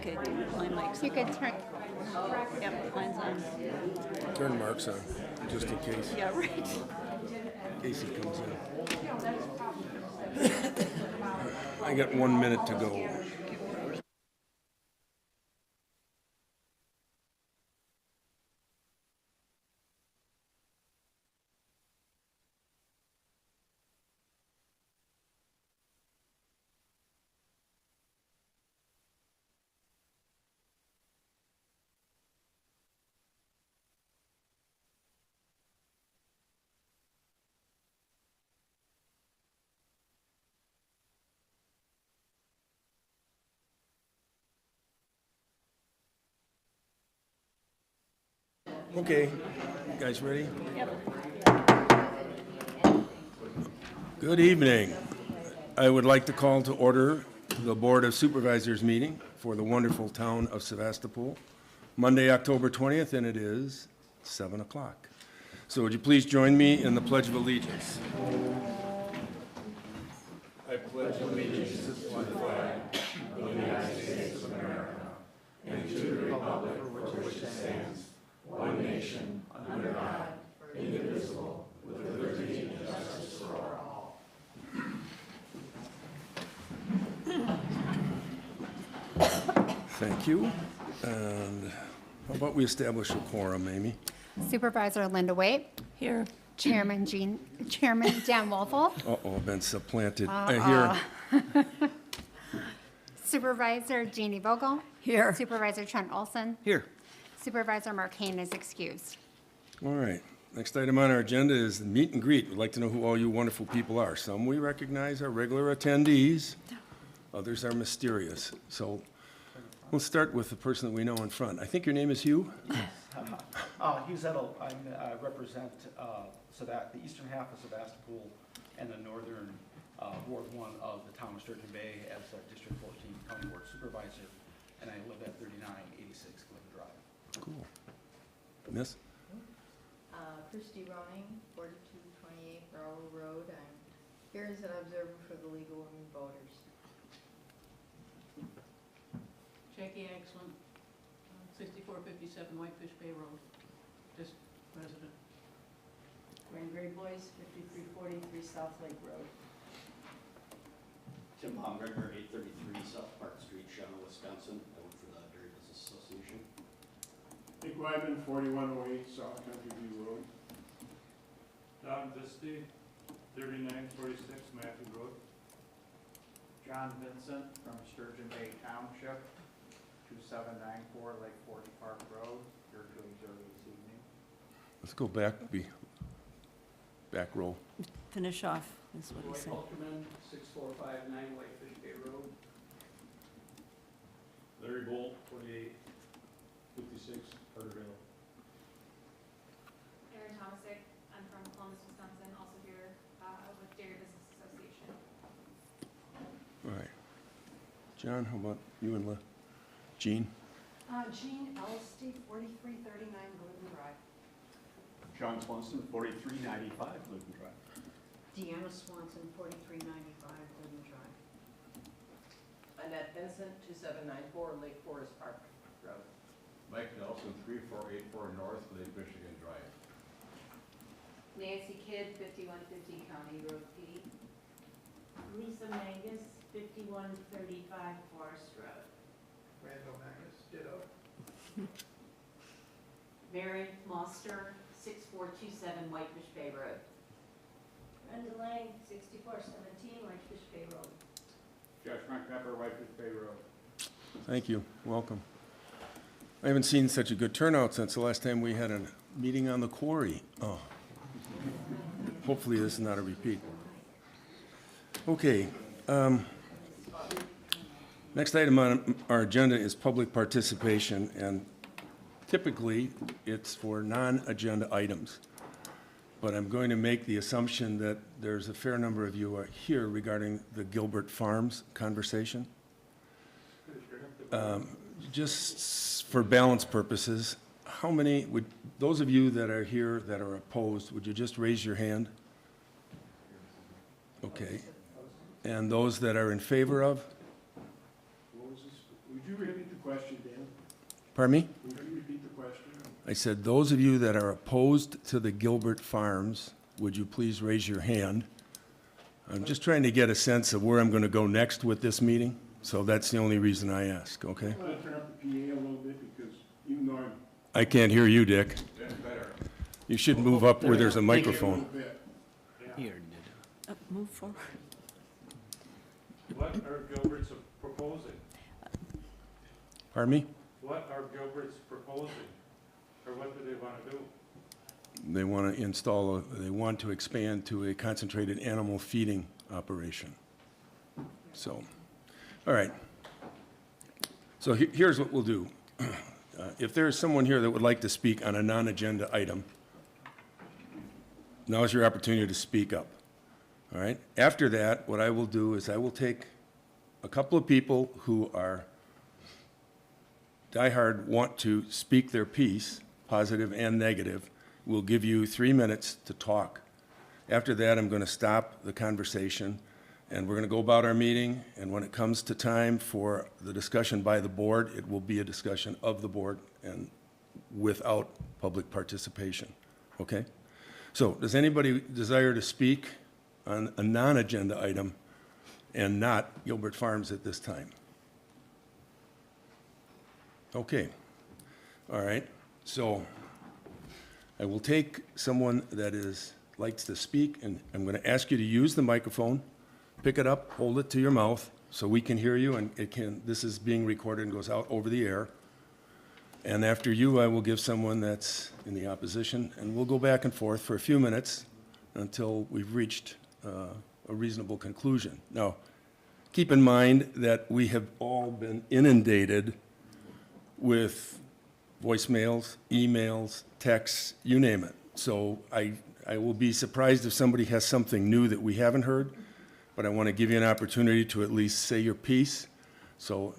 Okay, my mic's You on. could turn. Yep, mine's on. Turn Mark's on, just in case. Yeah, right. In case he comes in. I got 1 minute to go. Okay, you guys ready? Good evening. I would like to call to order the Board of Supervisors meeting for the wonderful town of Sevastopol, Monday, October 20th, and it is 7 o'clock. So would you please join me in the Pledge of Allegiance? I pledge allegiance to the flag of the United States of America and to the republic for which it stands, one nation, under God, indivisible, with liberty and justice for all. Thank you. And how about we establish a quorum, Amy? Supervisor Linda Waite, Here. Chairman Dan Wolfel, Uh-oh, I've been supplanted. Here. Supervisor Jeannie Vogel. Here. Supervisor Trent Olson. Here. Supervisor Mark Hayne is excused. All right. Next item on our agenda is the meet and greet. We'd like to know who all you wonderful people are. Some we recognize are regular attendees. Others are mysterious. So we'll start with the person that we know in front. I think your name is Hugh? Hugh Zettel. I represent the eastern half of Sevastopol and the northern Ward 1 of the town of Sturgeon Bay as District 14 County Board Supervisor, and I live at 3986 Glen Drive. Cool. Miss? Christy Roning, 4228 Rowell Road. I'm here as an observer for the League of Women Voters. Jackie Axland, 6457 Whitefish Bay Road, just resident. Grand Grade Boys, 5343 South Lake Road. Tim Baumgartner, 833 South Park Street, Shawnee, Wisconsin. I work for the Dairy Business Association. Nick Wyman, 4108 South Country View Road. Don Visti, 3946 Matthew Road. John Vincent from Sturgeon Bay Township, 2794 Lake Forty Park Road, here to observe this evening. Let's go back row. Finish off, is what he Roy said. Hulkman, 6459 Whitefish Bay Road. Larry Bolt, 2856 Carterville. Erin Tomasic, I'm from Columbus, Wisconsin, also here with Dairy Business Association. All right. John, how about you and Jean? Jean Elsty, 4339 Glidden Drive. John Swanson, 4395 Glidden Drive. Deanna Swanson, 4395 Glidden Drive. Annette Vincent, 2794 Lake Forest Park Road. Mike Nelson, 3484 North Lake Michigan Drive. Nancy Kidd, 5150 County Road P. Lisa Mangus, 5135 Forest Road. Randall Magnus, ditto. Mary Foster, 6427 Whitefish Bay Road. Brenda Lang, 6417 Whitefish Bay Road. Josh Pepper, Whitefish Bay Road. Thank you. Welcome. I haven't seen such a good turnout since the last time we had a meeting on the quarry. Oh. Hopefully this is not a repeat. Okay. Next item on our agenda is public participation, and typically it's for non-agenda items. But I'm going to make the assumption that there's a fair number of you are here regarding the Gilbert Farms conversation. Just for balance purposes, how many would, those of you that are here that are opposed, would you just raise your hand? Okay. And those that are in favor of? What was this? Would you repeat the question, Dan? Pardon me? Can you repeat the question? I said, those of you that are opposed to the Gilbert Farms, would you please raise your hand? I'm just trying to get a sense of where I'm going to go next with this meeting, so that's the only reason I ask, okay? I want to turn up the PA a little bit because even though I'm I can't hear you, Dick. You should move up where there's a a microphone. little bit. Move forward. What are Gilbert's proposing? Pardon me? What are Gilbert's proposing? Or what do they want to do? They want to install, they want to expand to a concentrated animal feeding operation. So, all right. So here's what we'll do. If there is someone here that would like to speak on a non-agenda item, now is your opportunity to speak up. All right? After that, what I will do is I will take a couple of people who are diehard, want to speak their piece, positive and negative. We'll give you 3 minutes to talk. After that, I'm going to stop the conversation, and we're going to go about our meeting, and when it comes to time for the discussion by the board, it will be a discussion of the board and without public participation, okay? So does anybody desire to speak on a non-agenda item and not Gilbert Farms at this time? Okay, all right, so I will take someone that likes to speak, and I'm going to ask you to use the microphone, pick it up, hold it to your mouth so we can hear you, and this is being recorded and goes out over the air. And after you, I will give someone that's in the opposition, and we'll go back and forth for a few minutes until we've reached a reasonable conclusion. Now, keep in mind that we have all been inundated with voicemails, emails, texts, you name it. So I will be surprised if somebody has something new that we haven't heard, but I want to give you an opportunity to at least say your piece. So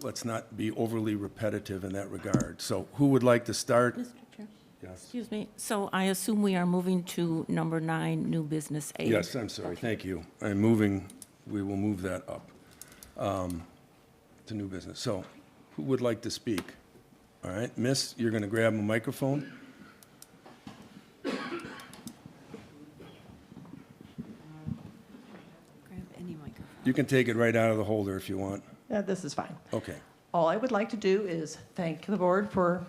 let's not be overly repetitive in that regard. So who would like to start? Mr. Chair, Yes. excuse me. So I assume we are moving to number 9, new business A. Yes, I'm sorry, thank you. We will move that up to new business. So who would like to speak? All right, miss, you're going to grab a microphone. Grab any microphone. You can take it right out of the holder if you want. This is fine. Okay. All I would like to do is thank the board for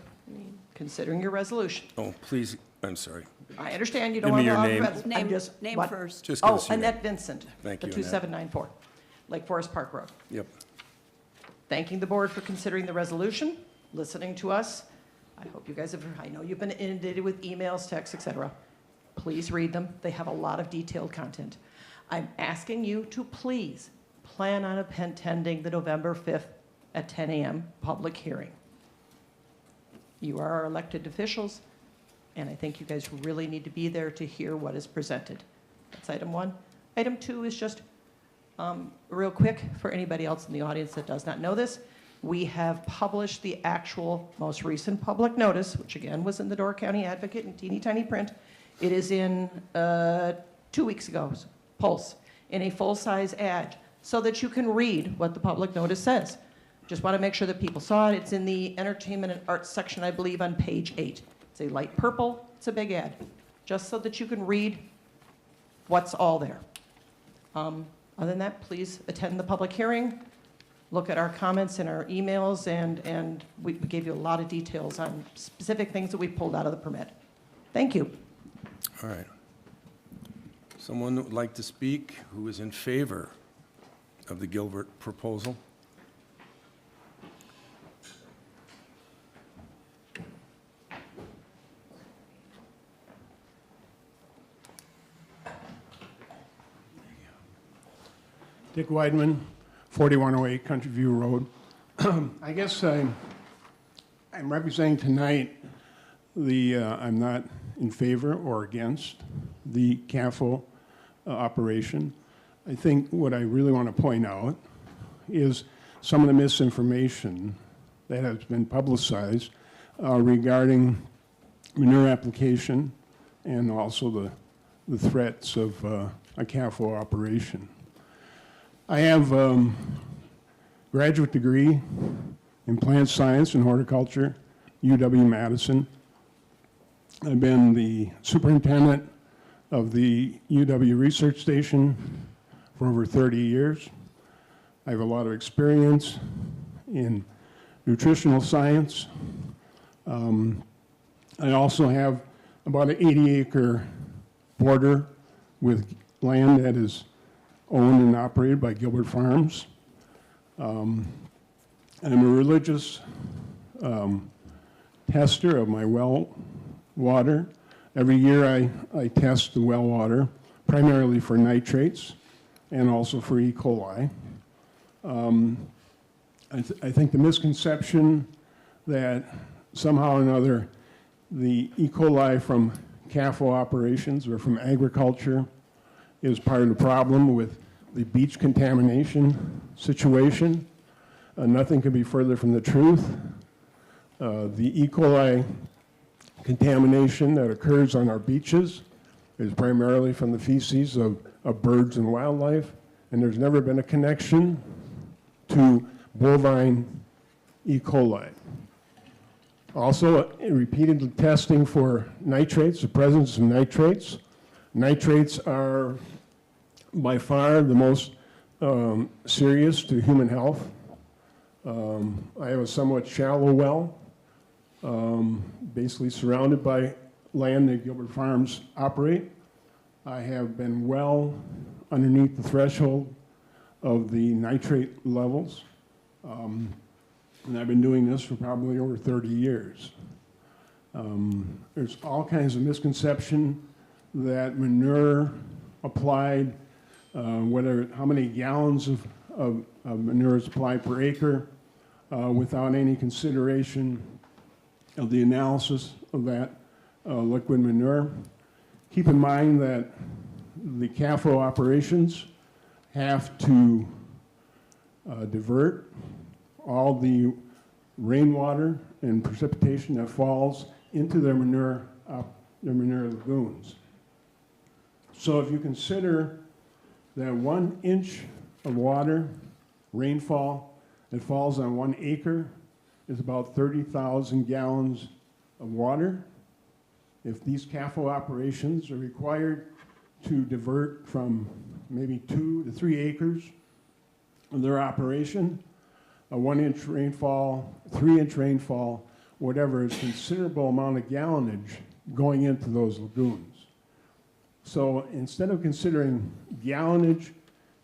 considering your resolution. Oh, please, I'm sorry. I understand you Give don't me want to. your name. Name what? first. Just give Oh, us your name. Annette Vincent. Thank The you, Annette. 2794, Lake Forest Park Road. Yep. Thanking the board for considering the resolution, listening to us. I hope you guys have, I know you've been inundated with emails, texts, et cetera. Please read them. They have a lot of detailed content. I'm asking you to please plan on attending the November 5th at 10 a.m. public hearing. You are our elected officials, and I think you guys really need to be there to hear what is presented. That's item 1. Item 2 is just real quick for anybody else in the audience that does not know this. We have published the actual most recent public notice, which again was in the Door County Advocate in teeny tiny print. It is in 2 weeks ago, Pulse, in a full-size ad, so that you can read what the public notice says. Just want to make sure that people saw it. It's in the entertainment and arts section, I believe, on page 8. It's a light purple. It's a big ad, just so that you can read what's all there. Other than that, please attend the public hearing, look at our comments and our emails, and we gave you a lot of details on specific things that we pulled out of the permit. Thank you. All right. Someone that would like to speak who is in favor of the Gilbert proposal? Dick Weidman, 4108 Country View Road. I guess I'm representing tonight I'm not in favor or against the CAFO operation. I think what I really want to point out is some of the misinformation that has been publicized regarding manure application and also the threats of a CAFO operation. I have a graduate degree in plant science and horticulture, UW-Madison. I've been the superintendent of the UW Research Station for over 30 years. I have a lot of experience in nutritional science. I also have about an 80-acre border with land that is owned and operated by Gilbert Farms. I'm a religious tester of my well water. Every year I test the well water, primarily for nitrates and also for E. coli. I think the misconception that somehow or another the E. coli from CAFO operations or from agriculture is part of the problem with the beach contamination situation. Nothing could be further from the truth. The E. coli contamination that occurs on our beaches is primarily from the feces of birds and wildlife, and there's never been a connection to bovine E. coli. Also, repeated testing for nitrates, the presence of nitrates. Nitrates are by far the most serious to human health. I have a somewhat shallow well, basically surrounded by land that Gilbert Farms operate. I have been well underneath the threshold of the nitrate levels. And I've been doing this for probably over 30 years. There's all kinds of misconception that manure applied, how many gallons of manure is applied per acre, without any consideration of the analysis of that liquid manure. Keep in mind that the CAFO operations have to divert all the rainwater and precipitation that falls into their manure lagoons. So if you consider that 1 inch of water, rainfall, that falls on 1 acre is about 30,000 gallons of water. If these CAFO operations are required to divert from maybe 2 to 3 acres of their operation, a 1 inch rainfall, 3 inch rainfall, whatever, is a considerable amount of gallonage going into those lagoons. So instead of considering gallonage,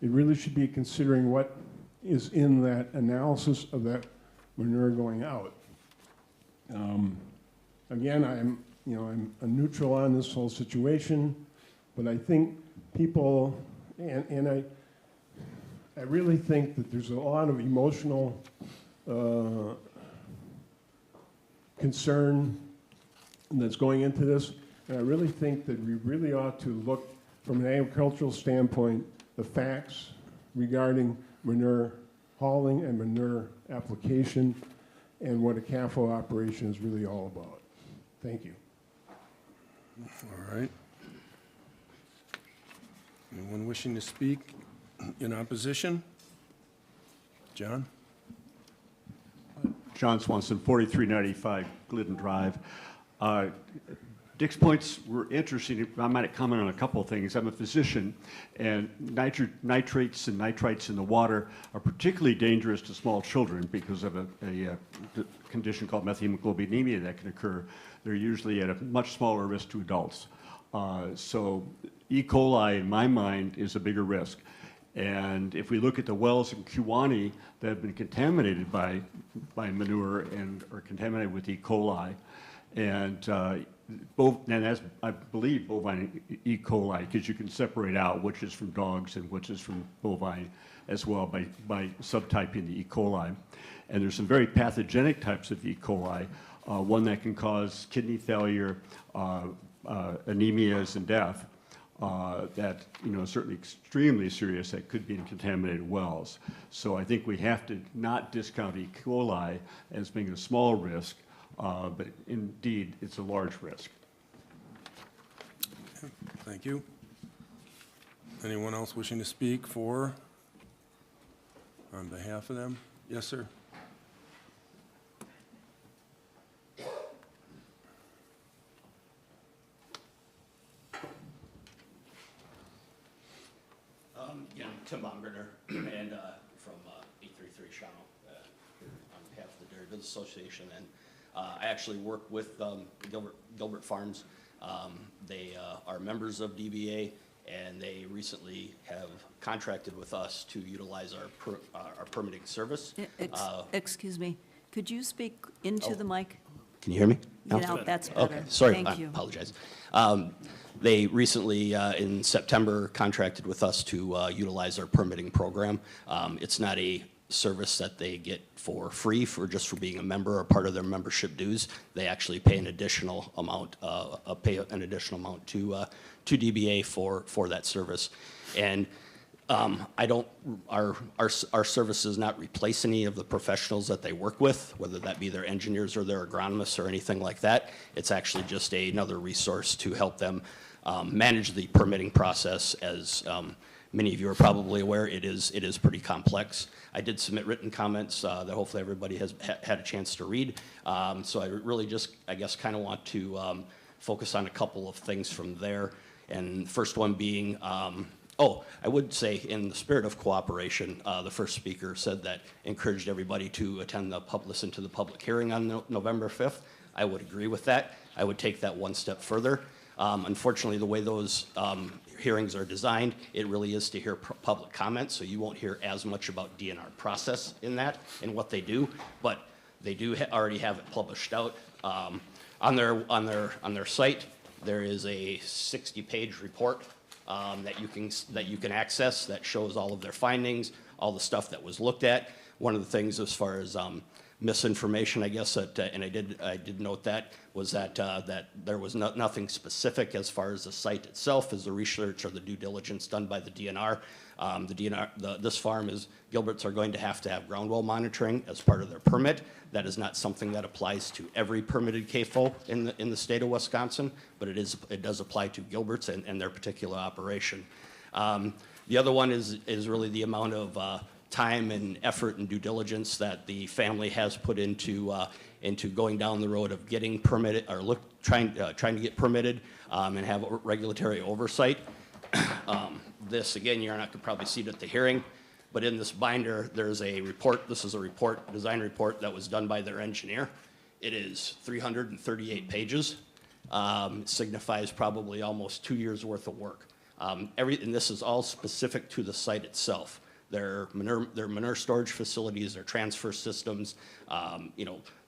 it really should be considering what is in that analysis of that manure going out. Again, I'm a neutral on this whole situation, but I think people, and I really think that there's a lot of emotional concern that's going into this, and I really think that we really ought to look from an agricultural standpoint, the facts regarding manure hauling and manure application and what a CAFO operation is really all about. Thank you. All right. Anyone wishing to speak in opposition? John? John Swanson, 4395 Glidden Drive. Dick's points were interesting. I might comment on a couple of things. I'm a physician, and nitrates and nitrites in the water are particularly dangerous to small children because of a condition called methemoglobinemia that can occur. They're usually at a much smaller risk to adults. So E. coli, in my mind, is a bigger risk. And if we look at the wells in Kewanee that have been contaminated by manure and are contaminated with E. coli, and as I believe bovine E. coli, because you can separate out which is from dogs and which is from bovine as well by subtyping the E. coli. And there's some very pathogenic types of E. coli, one that can cause kidney failure, anemias, and death. That certainly extremely serious, that could be in contaminated wells. So I think we have to not discount E. coli as being a small risk, but indeed it's a large risk. Thank you. Anyone else wishing to speak on behalf of them? Yes, sir. Tim Baumgartner, and from 833 Shawano, here on behalf of the Dairy Business Association. And I actually work with Gilbert Farms. They are members of DBA, and they recently have contracted with us to utilize our permitting service. Excuse me, could you speak into the mic? Can you hear me? No, that's better. Okay, sorry, Thank I you. apologize. They recently, in September, contracted with us to utilize our permitting program. It's not a service that they get for free for being a member or part of their membership dues. They actually pay an additional amount, to DBA for that service. And our service does not replace any of the professionals that they work with, whether that be their engineers or their agronomists or anything like that. It's actually just another resource to help them manage the permitting process. As many of you are probably aware, it is pretty complex. I did submit written comments that hopefully everybody has had a chance to read. So I really just, I guess, kind of want to focus on a couple of things from there. And first one being, I would say, in the spirit of cooperation, the first speaker said that encouraged everybody to listen to the public hearing on November 5th. I would agree with that. I would take that one step further. Unfortunately, the way those hearings are designed, it really is to hear public comments, so you won't hear as much about DNR process in that and what they do, but they do already have it published out on their site. There is a 60-page report that you can access that shows all of their findings, all the stuff that was looked at. One of the things as far as misinformation, I guess, and I did note that, was that there was nothing specific as far as the site itself as the research or the due diligence done by the DNR. This farm Gilbert's are going to have ground well monitoring as part of their permit. That is not something that applies to every permitted CAFO in the state of Wisconsin, but it does apply to Gilbert's and their particular operation. The other one is really the amount of time and effort and due diligence that the family has put into going down the road of getting permitted or trying to get permitted and have regulatory oversight. This, again, you're not going to probably see it at the hearing, but in this binder, there's a report. This is a design report that was done by their engineer. It is 338 pages. Signifies probably almost 2 years worth of work. And this is all specific to the site itself. Their manure storage facilities, their transfer systems,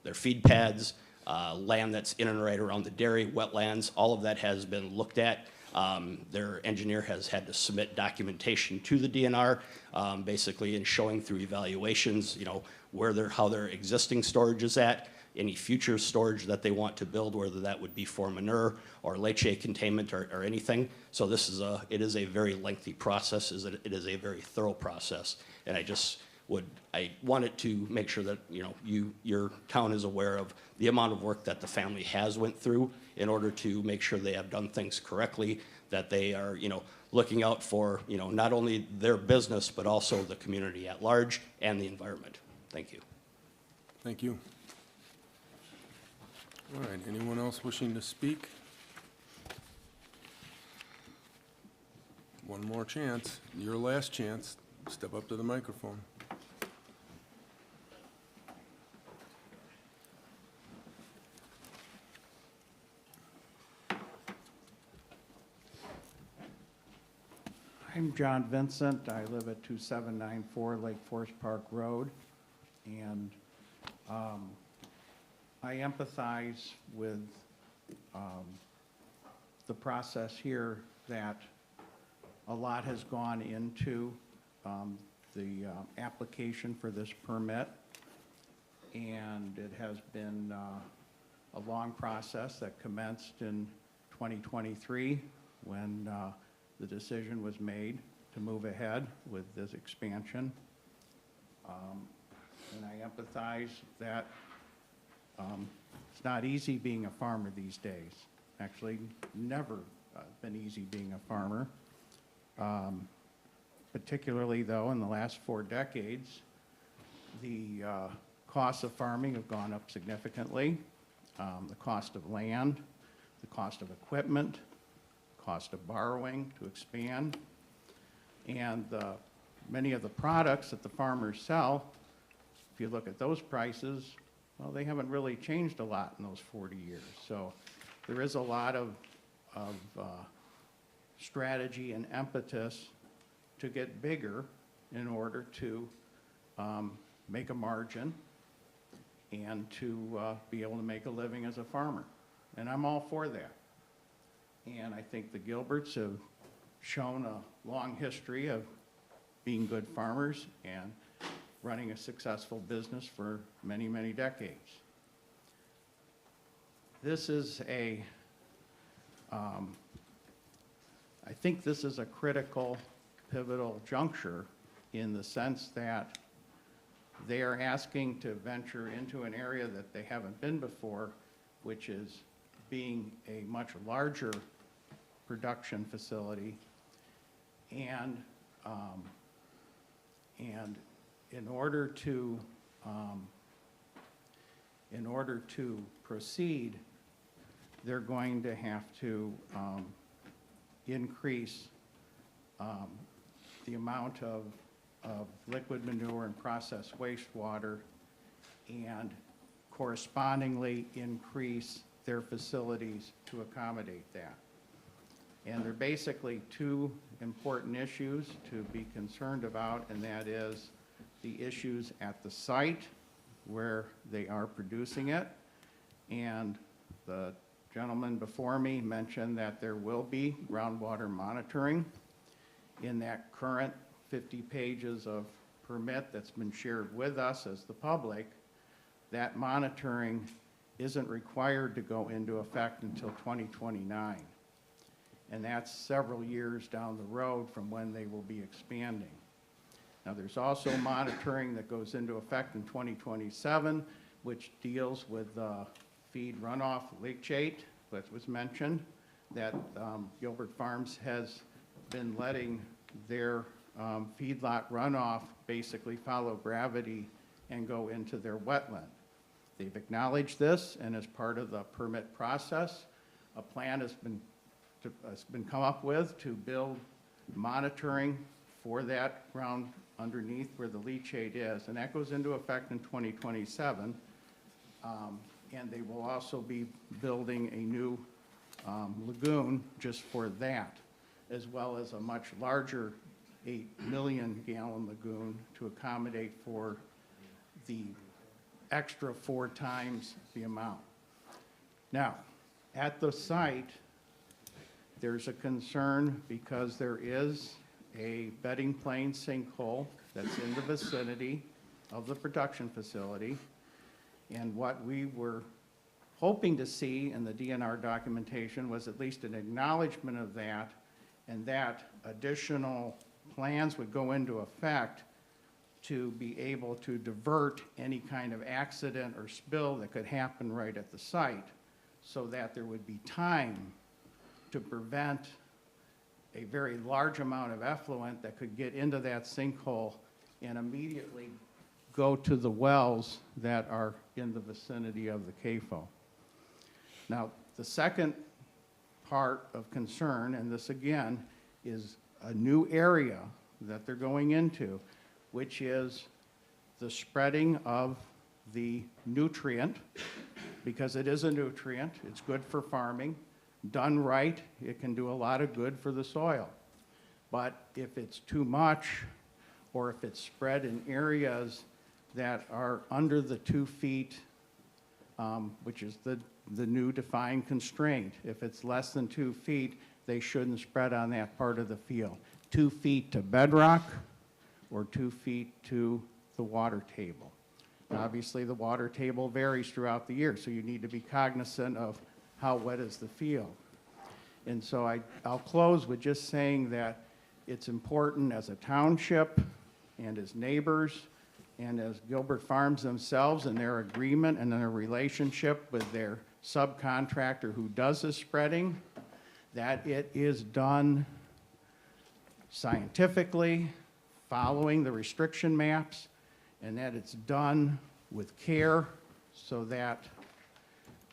their feed pads, land that's in and right around the dairy, wetlands, all of that has been looked at. Their engineer has had to submit documentation to the DNR, basically in showing through evaluations, how their existing storage is at, any future storage that they want to build, whether that would be for manure or leachate containment or anything. So it is a very lengthy process. It is a very thorough process, and I wanted to make sure that your town is aware of the amount of work that the family has went through in order to make sure they have done things correctly, that they are looking out for not only their business but also the community at large and the environment. Thank you. Thank you. All right, anyone else wishing to speak? One more chance, your last chance. Step up to the microphone. I'm John Vincent. I live at 2794 Lake Forest Park Road, and I empathize with the process here, that a lot has gone into the application for this permit, and it has been a long process that commenced in 2023 when the decision was made to move ahead with this expansion. And I empathize that it's not easy being a farmer these days. Actually, never been easy being a farmer. Particularly, though, in the last 4 decades, the costs of farming have gone up significantly. The cost of land, the cost of equipment, cost of borrowing to expand, and the many of the products that the farmers sell, if you look at those prices, well, they haven't really changed a lot in those 40 years. So there is a lot of strategy and impetus to get bigger in order to make a margin and to be able to make a living as a farmer. And I'm all for that. And I think the Gilberts have shown a long history of being good farmers and running a successful business for many, many decades. This is I think this is a critical, pivotal juncture in the sense that they are asking to venture into an area that they haven't been before, which is being a much larger production facility. And in order to proceed, they're going to have to increase the amount of liquid manure and processed wastewater, and correspondingly increase their facilities to accommodate that. And there are basically two important issues to be concerned about, and that is the issues at the site where they are producing it. And the gentleman before me mentioned that there will be groundwater monitoring in that current 50 pages of permit that's been shared with us as the public. That monitoring isn't required to go into effect until 2029. And that's several years down the road from when they will be expanding. Now, there's also monitoring that goes into effect in 2027, which deals with feed runoff leachate, that was mentioned, that Gilbert Farms has been letting their feedlot runoff basically follow gravity and go into their wetland. They've acknowledged this, and as part of the permit process, a plan has been come up with to build monitoring for that ground underneath where the leachate is, and that goes into effect in 2027. And they will also be building a new lagoon just for that, as well as a much larger 8 million gallon lagoon to accommodate for the extra 4 times the amount. Now, at the site, there's a concern because there is a bedding plane sinkhole that's in the vicinity of the production facility. And what we were hoping to see in the DNR documentation was at least an acknowledgement of that, and that additional plans would go into effect to be able to divert any kind of accident or spill that could happen right at the site, so that there would be time to prevent a very large amount of effluent that could get into that sinkhole and immediately go to the wells that are in the vicinity of the CAFO. Now, the second part of concern, and this again is a new area that they're going into, which is the spreading of the nutrient, because it is a nutrient, it's good for farming. Done right, it can do a lot of good for the soil. But if it's too much, or if it's spread in areas that are under the 2 feet, which is the new defined constraint, if it's less than 2 feet, they shouldn't spread on that part of the field. 2 feet to bedrock, or 2 feet to the water table. Now, obviously, the water table varies throughout the year, so you need to be cognizant of how wet is the field. And so I'll close with just saying that it's important as a township and as neighbors and as Gilbert Farms themselves and their agreement and their relationship with their subcontractor who does the spreading, that it is done scientifically, following the restriction maps, and that it's done with care so that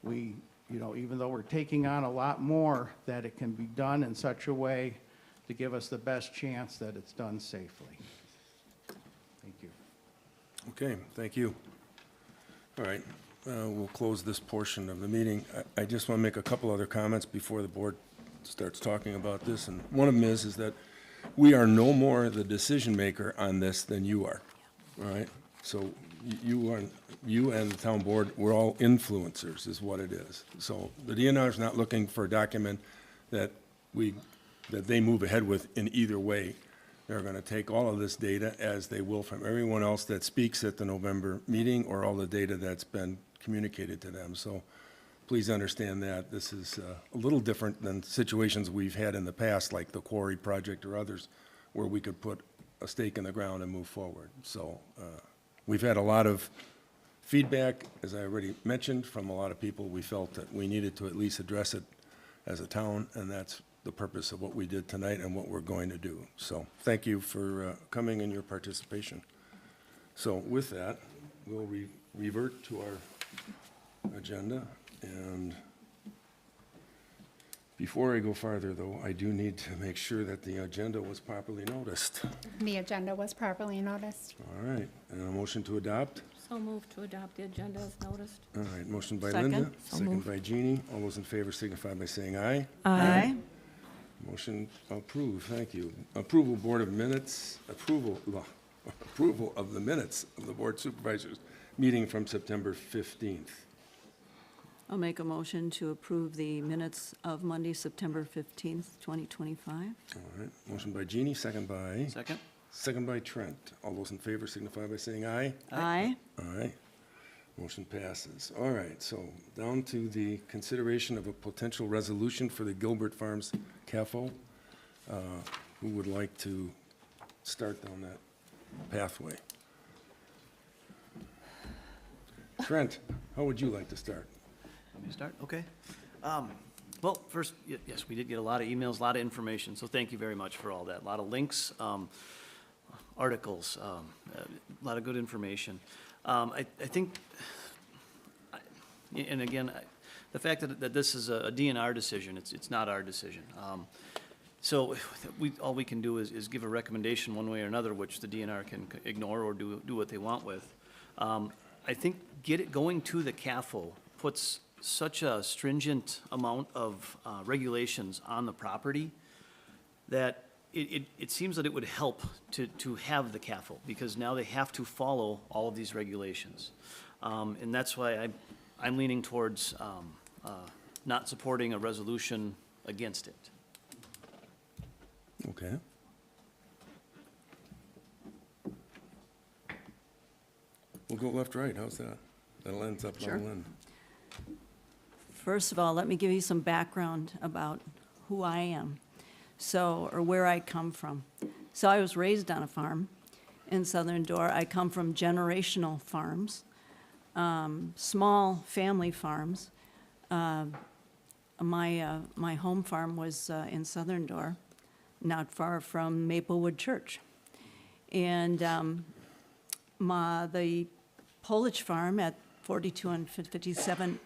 we, even though we're taking on a lot more, that it can be done in such a way to give us the best chance that it's done safely. Okay, thank you. All right, we'll close this portion of the meeting. I just want to make a couple other comments before the board starts talking about this. And one of them is that we are no more the decision maker on this than you are, all right? So you and the town board, we're all influencers is what it is. So the DNR is not looking for a document that they move ahead with in either way. They're going to take all of this data, as they will from everyone else that speaks at the November meeting, or all the data that's been communicated to them. So please understand that this is a little different than situations we've had in the past, like the quarry project or others, where we could put a stake in the ground and move forward. So we've had a lot of feedback, as I already mentioned, from a lot of people. We felt that we needed to at least address it as a town, and that's the purpose of what we did tonight and what we're going to do. So thank you for coming and your participation. So with that, we'll revert to our agenda. And before I go farther, though, I do need to make sure that the agenda was properly noticed. The agenda was properly noticed. All right, and a motion to adopt? So moved to adopt the agenda as noticed. All right, motion by Second. Linda, So second moved. by Jeannie. All those in favor signify by saying aye. Aye. Motion approved, thank you. Approval Board of Minutes, approval of the minutes of the Board Supervisors meeting from September 15th. I'll make a motion to approve the minutes of Monday, September 15th, 2025. All right, motion by Jeannie, second by? Second? Second by Trent. All those in favor signify by saying aye. Aye. All right, motion passes. All right, so down to the consideration of a potential resolution for the Gilbert Farms CAFO. Who would like to start down that pathway? Trent, how would you like to start? Let me start, okay. Well, first, yes, we did get a lot of emails, a lot of information, so thank you very much for all that. A lot of links, articles, a lot of good information. I think, and again, the fact that this is a DNR decision, it's not our decision. So all we can do is give a recommendation one way or another, which the DNR can ignore or do what they want with. I think going to the CAFO puts such a stringent amount of regulations on the property that it seems that it would help to have the CAFO, because now they have to follow all of these regulations. And that's why I'm leaning towards not supporting a resolution against it. Okay. We'll go left, right, how's that? That'll end up Sure. level end. First of all, let me give you some background about who I am, or where I come from. So I was raised on a farm in Southern Door. I come from generational farms, small family farms. My home farm was in Southern Door, not far from Maplewood Church. And the Polish farm at 42 and 57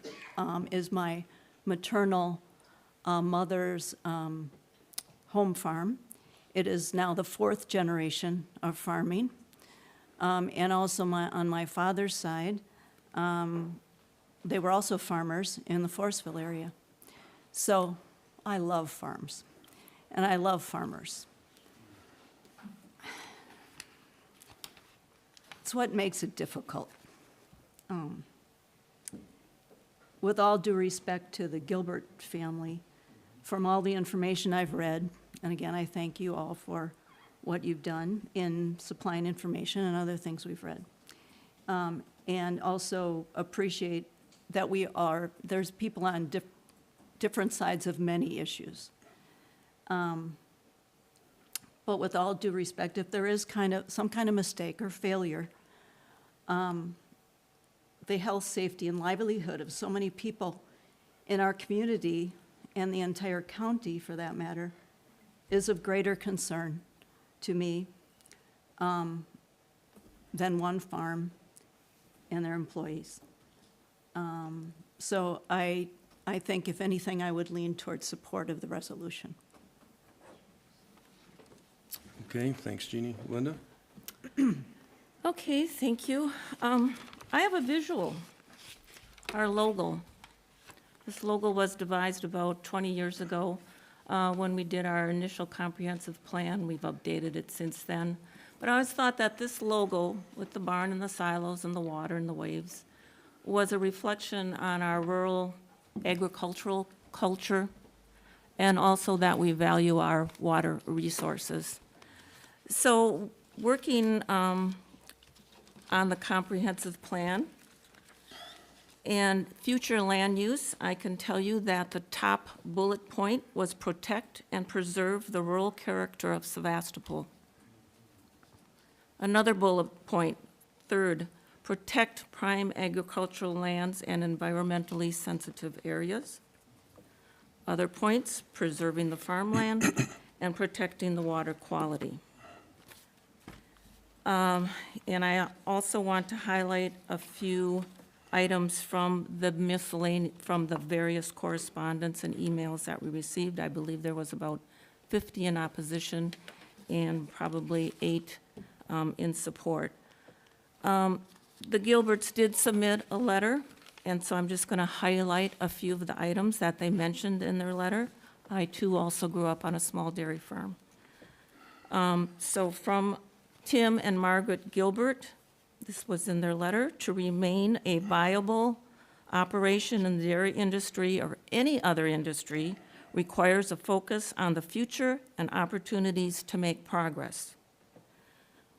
is my maternal mother's home farm. It is now the 4th generation of farming. And also on my father's side, they were also farmers in the Forestville area. So I love farms, and I love farmers. It's what makes it difficult. With all due respect to the Gilbert family, from all the information I've read, and again, I thank you all for what you've done in supplying information and other things we've read. And also appreciate that there's people on different sides of many issues. But with all due respect, if there is some kind of mistake or failure, the health, safety, and livelihood of so many people in our community and the entire county, for that matter, is of greater concern to me than one farm and their employees. So I think, if anything, I would lean towards support of the resolution. Okay, thanks, Jeannie. Linda? Okay, thank you. I have a visual, our logo. This logo was devised about 20 years ago when we did our initial comprehensive plan. We've updated it since then. But I always thought that this logo, with the barn and the silos and the water and the waves, was a reflection on our rural agricultural culture, and also that we value our water resources. So, working on the comprehensive plan and future land use, I can tell you that the top bullet point was protect and preserve the rural character of Sevastopol. Another bullet point, third, protect prime agricultural lands and environmentally sensitive areas. Other points, preserving the farmland and protecting the water quality. And I also want to highlight a few items from the from the various correspondence and emails that we received. I believe there was about 50 in opposition and probably 8 in support. The Gilberts did submit a letter, and so I'm just going to highlight a few of the items that they mentioned in their letter. I, too, also grew up on a small dairy farm. So from Tim and Margaret Gilbert, this was in their letter, to remain a viable operation in the dairy industry or any other industry requires a focus on the future and opportunities to make progress.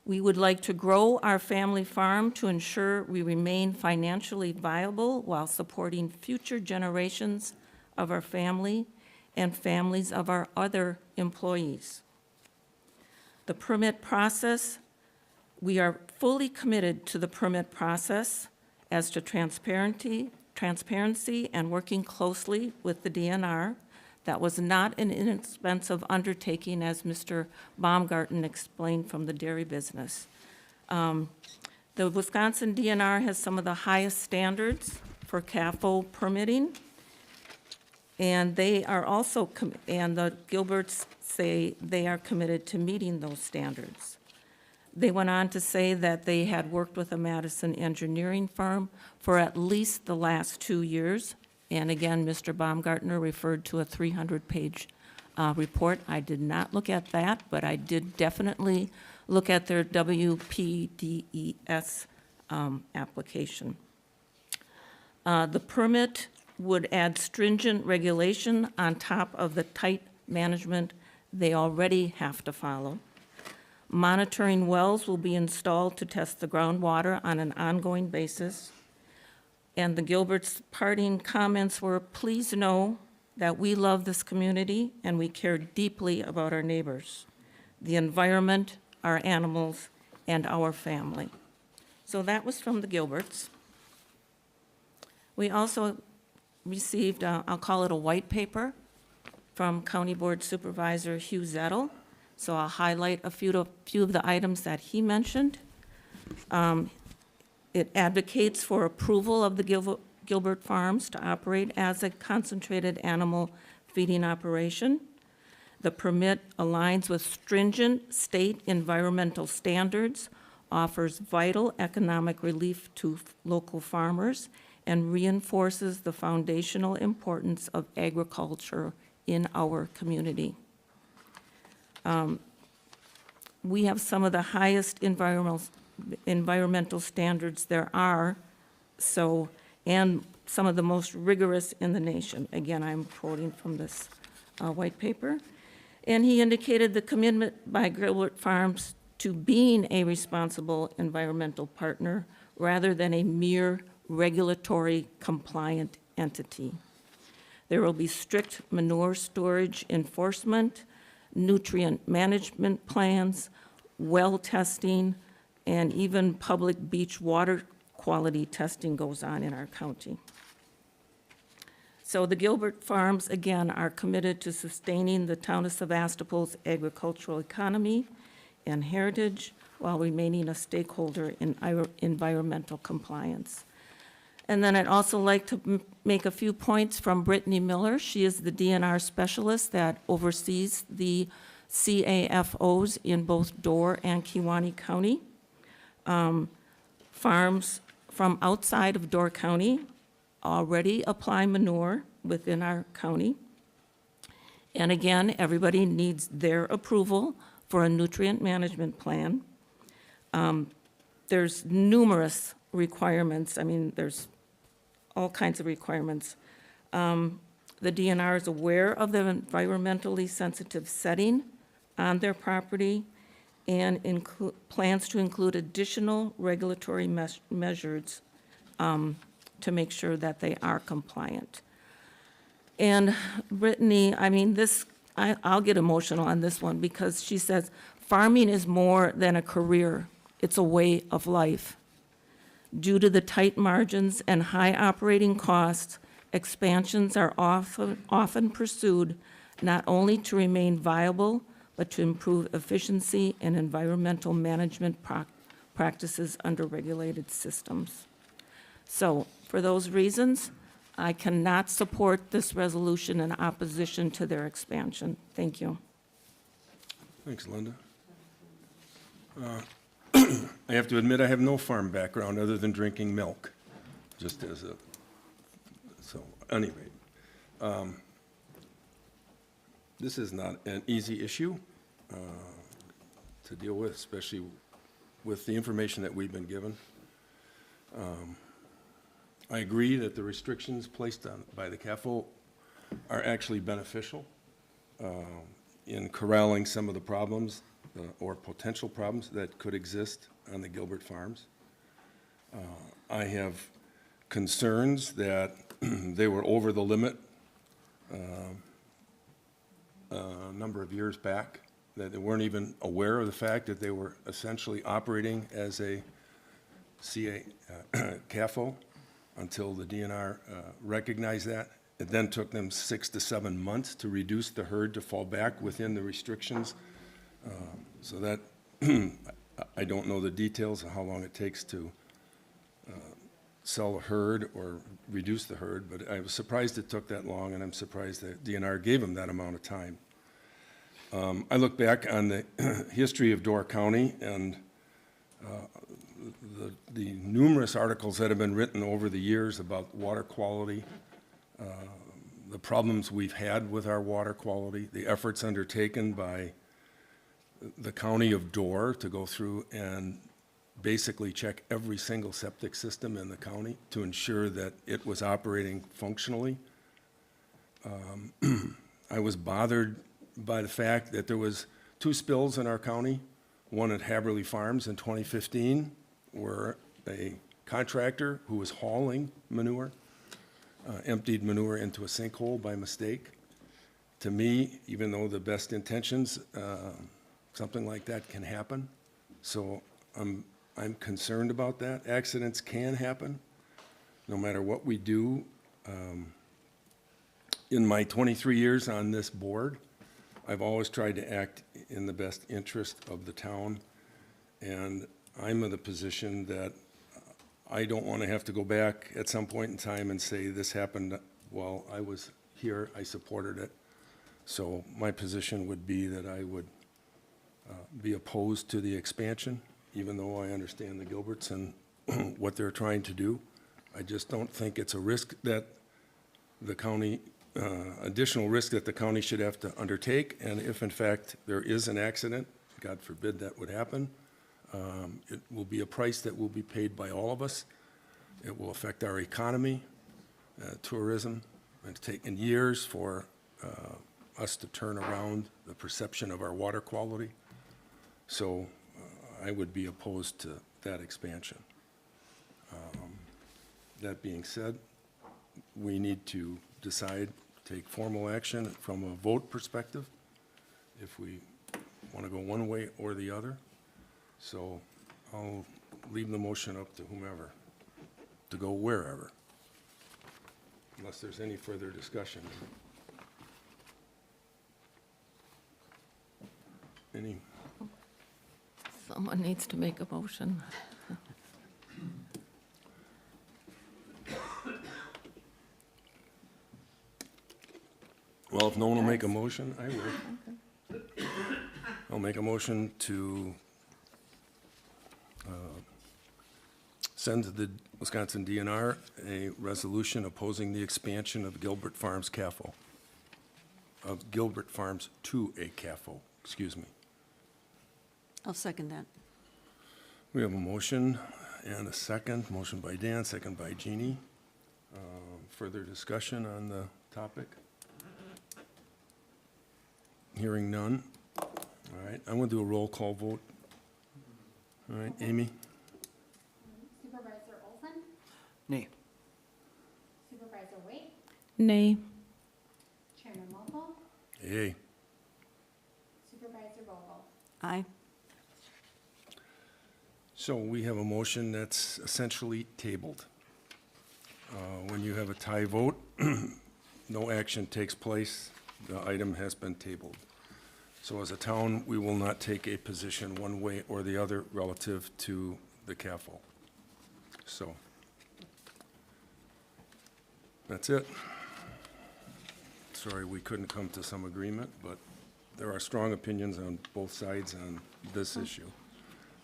We would like to grow our family farm to ensure we remain financially viable while supporting future generations of our family and families of our other employees. The permit process, we are fully committed to the permit process as to transparency and working closely with the DNR. That was not an inexpensive undertaking, as Mr. Baumgarten explained from the dairy business. The Wisconsin DNR has some of the highest standards for CAFO permitting, and they are also, and the Gilberts say they are committed to meeting those standards. They went on to say that they had worked with a Madison engineering firm for at least the last 2 years. And again, Mr. Baumgartner referred to a 300-page report. I did not look at that, but I did definitely look at their WPDES application. The permit would add stringent regulation on top of the tight management they already have to follow. Monitoring wells will be installed to test the groundwater on an ongoing basis. And the Gilberts' parting comments were, please know that we love this community and we care deeply about our neighbors, the environment, our animals, and our family. So that was from the Gilberts. We also received, I'll call it a white paper, from County Board Supervisor Hugh Zettel. So I'll highlight a few of the items that he mentioned. It advocates for approval of the Gilbert Farms to operate as a concentrated animal feeding operation. The permit aligns with stringent state environmental standards, offers vital economic relief to local farmers, and reinforces the foundational importance of agriculture in our community. We have some of the highest environmental standards there are, so, and some of the most rigorous in the nation. Again, I'm quoting from this white paper. And he indicated the commitment by Gilbert Farms to being a responsible environmental partner rather than a mere regulatory compliant entity. There will be strict manure storage enforcement, nutrient management plans, well testing, and even public beach water quality testing goes on in our county. So the Gilbert Farms, again, are committed to sustaining the town of Sevastopol's agricultural economy and heritage while remaining a stakeholder in environmental compliance. And then I'd also like to make a few points from Brittany Miller. She is the DNR specialist that oversees the CAFOs in both Door and Kewaunee County. farms from outside of Door County already apply manure within our county. And again, everybody needs their approval for a nutrient management plan. There's numerous requirements. I mean, there's all kinds of requirements. The DNR is aware of the environmentally sensitive setting on their property and plans to include additional regulatory measures to make sure that they are compliant. And Brittany, I mean, I'll get emotional on this one because she says, farming is more than a career, it's a way of life. Due to the tight margins and high operating costs, expansions are often pursued not only to remain viable, but to improve efficiency and environmental management practices under regulated systems. So, for those reasons, I cannot support this resolution in opposition to their expansion. Thank you. Thanks, Linda. I have to admit, I have no farm background other than drinking milk, just as a, so, anyway. This is not an easy issue to deal with, especially with the information that we've been given. I agree that the restrictions placed on by the CAFO are actually beneficial in corralling some of the problems or potential problems that could exist on the Gilbert farms. I have concerns that they were over the limit a number of years back, that they weren't even aware of the fact that they were essentially operating as a CAFO until the DNR recognized that. It then took them 6 to 7 months to reduce the herd to fall back within the restrictions. So that, I don't know the details of how long it takes to sell a herd or reduce the herd, but I was surprised it took that long, and I'm surprised that DNR gave them that amount of time. I look back on the history of Door County and the numerous articles that have been written over the years about water quality, the problems we've had with our water quality, the efforts undertaken by the county of Door to go through and basically check every single septic system in the county to ensure that it was operating functionally. I was bothered by the fact that there was 2 spills in our county, one at Haberly Farms in 2015, where a contractor who was hauling manure emptied manure into a sinkhole by mistake. To me, even though the best intentions, something like that can happen. So I'm concerned about that. Accidents can happen, no matter what we do. In my 23 years on this board, I've always tried to act in the best interest of the town, and I'm in the position that I don't want to have to go back at some point in time and say this happened while I was here, I supported it. So my position would be that I would be opposed to the expansion, even though I understand the Gilberts and what they're trying to do. I just don't think it's a risk that the county, additional risk that the county should have to undertake. And if in fact there is an accident, God forbid that would happen, it will be a price that will be paid by all of us. It will affect our economy, tourism. It's taken years for us to turn around the perception of our water quality. So I would be opposed to that expansion. That being said, we need to decide, take formal action from a vote perspective, if we want to go one way or the other. So I'll leave the motion up to whomever to go wherever, unless there's any further discussion. Any? Someone needs to make a motion. Well, if no one will make a motion, I will. I'll make a motion to send to the Wisconsin DNR a resolution opposing the expansion of Gilbert Farms CAFO, of Gilbert Farms to a CAFO, excuse me. I'll second that. We have a motion and a second. Motion by Dan, second by Jeannie. Further discussion on the topic? Hearing none. All right, I'm going to do a roll call vote. All right, Amy? Supervisor Olson? Nay. Supervisor Waite? Nay. Chairman Mokel? Yay. Supervisor Vogel? Aye. So we have a motion that's essentially tabled. When you have a tie vote, no action takes place. The item has been tabled. So as a town, we will not take a position one way or the other relative to the CAFO. So that's it. Sorry we couldn't come to some agreement, but there are strong opinions on both sides on this issue.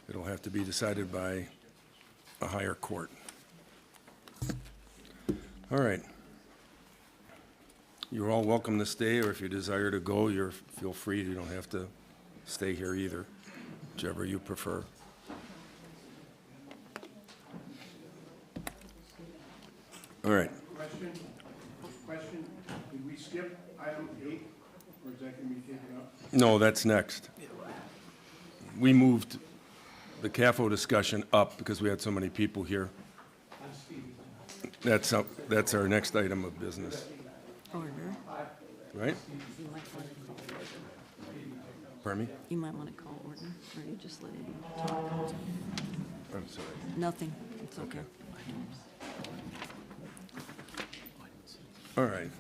It'll have to be decided by a higher court. All right. You're all welcome to stay, or if you desire to go, feel free. You don't have to stay here either, whichever you prefer. All right. Question, did we skip item 8, or is that going to be taken up? No, that's next. We moved the CAFO discussion up because we had so many people here. That's our next item of business, Order. right? You might want to call order. Pardon me? You might want to call order, or you just let him talk. I'm sorry. Nothing. It's okay. All right.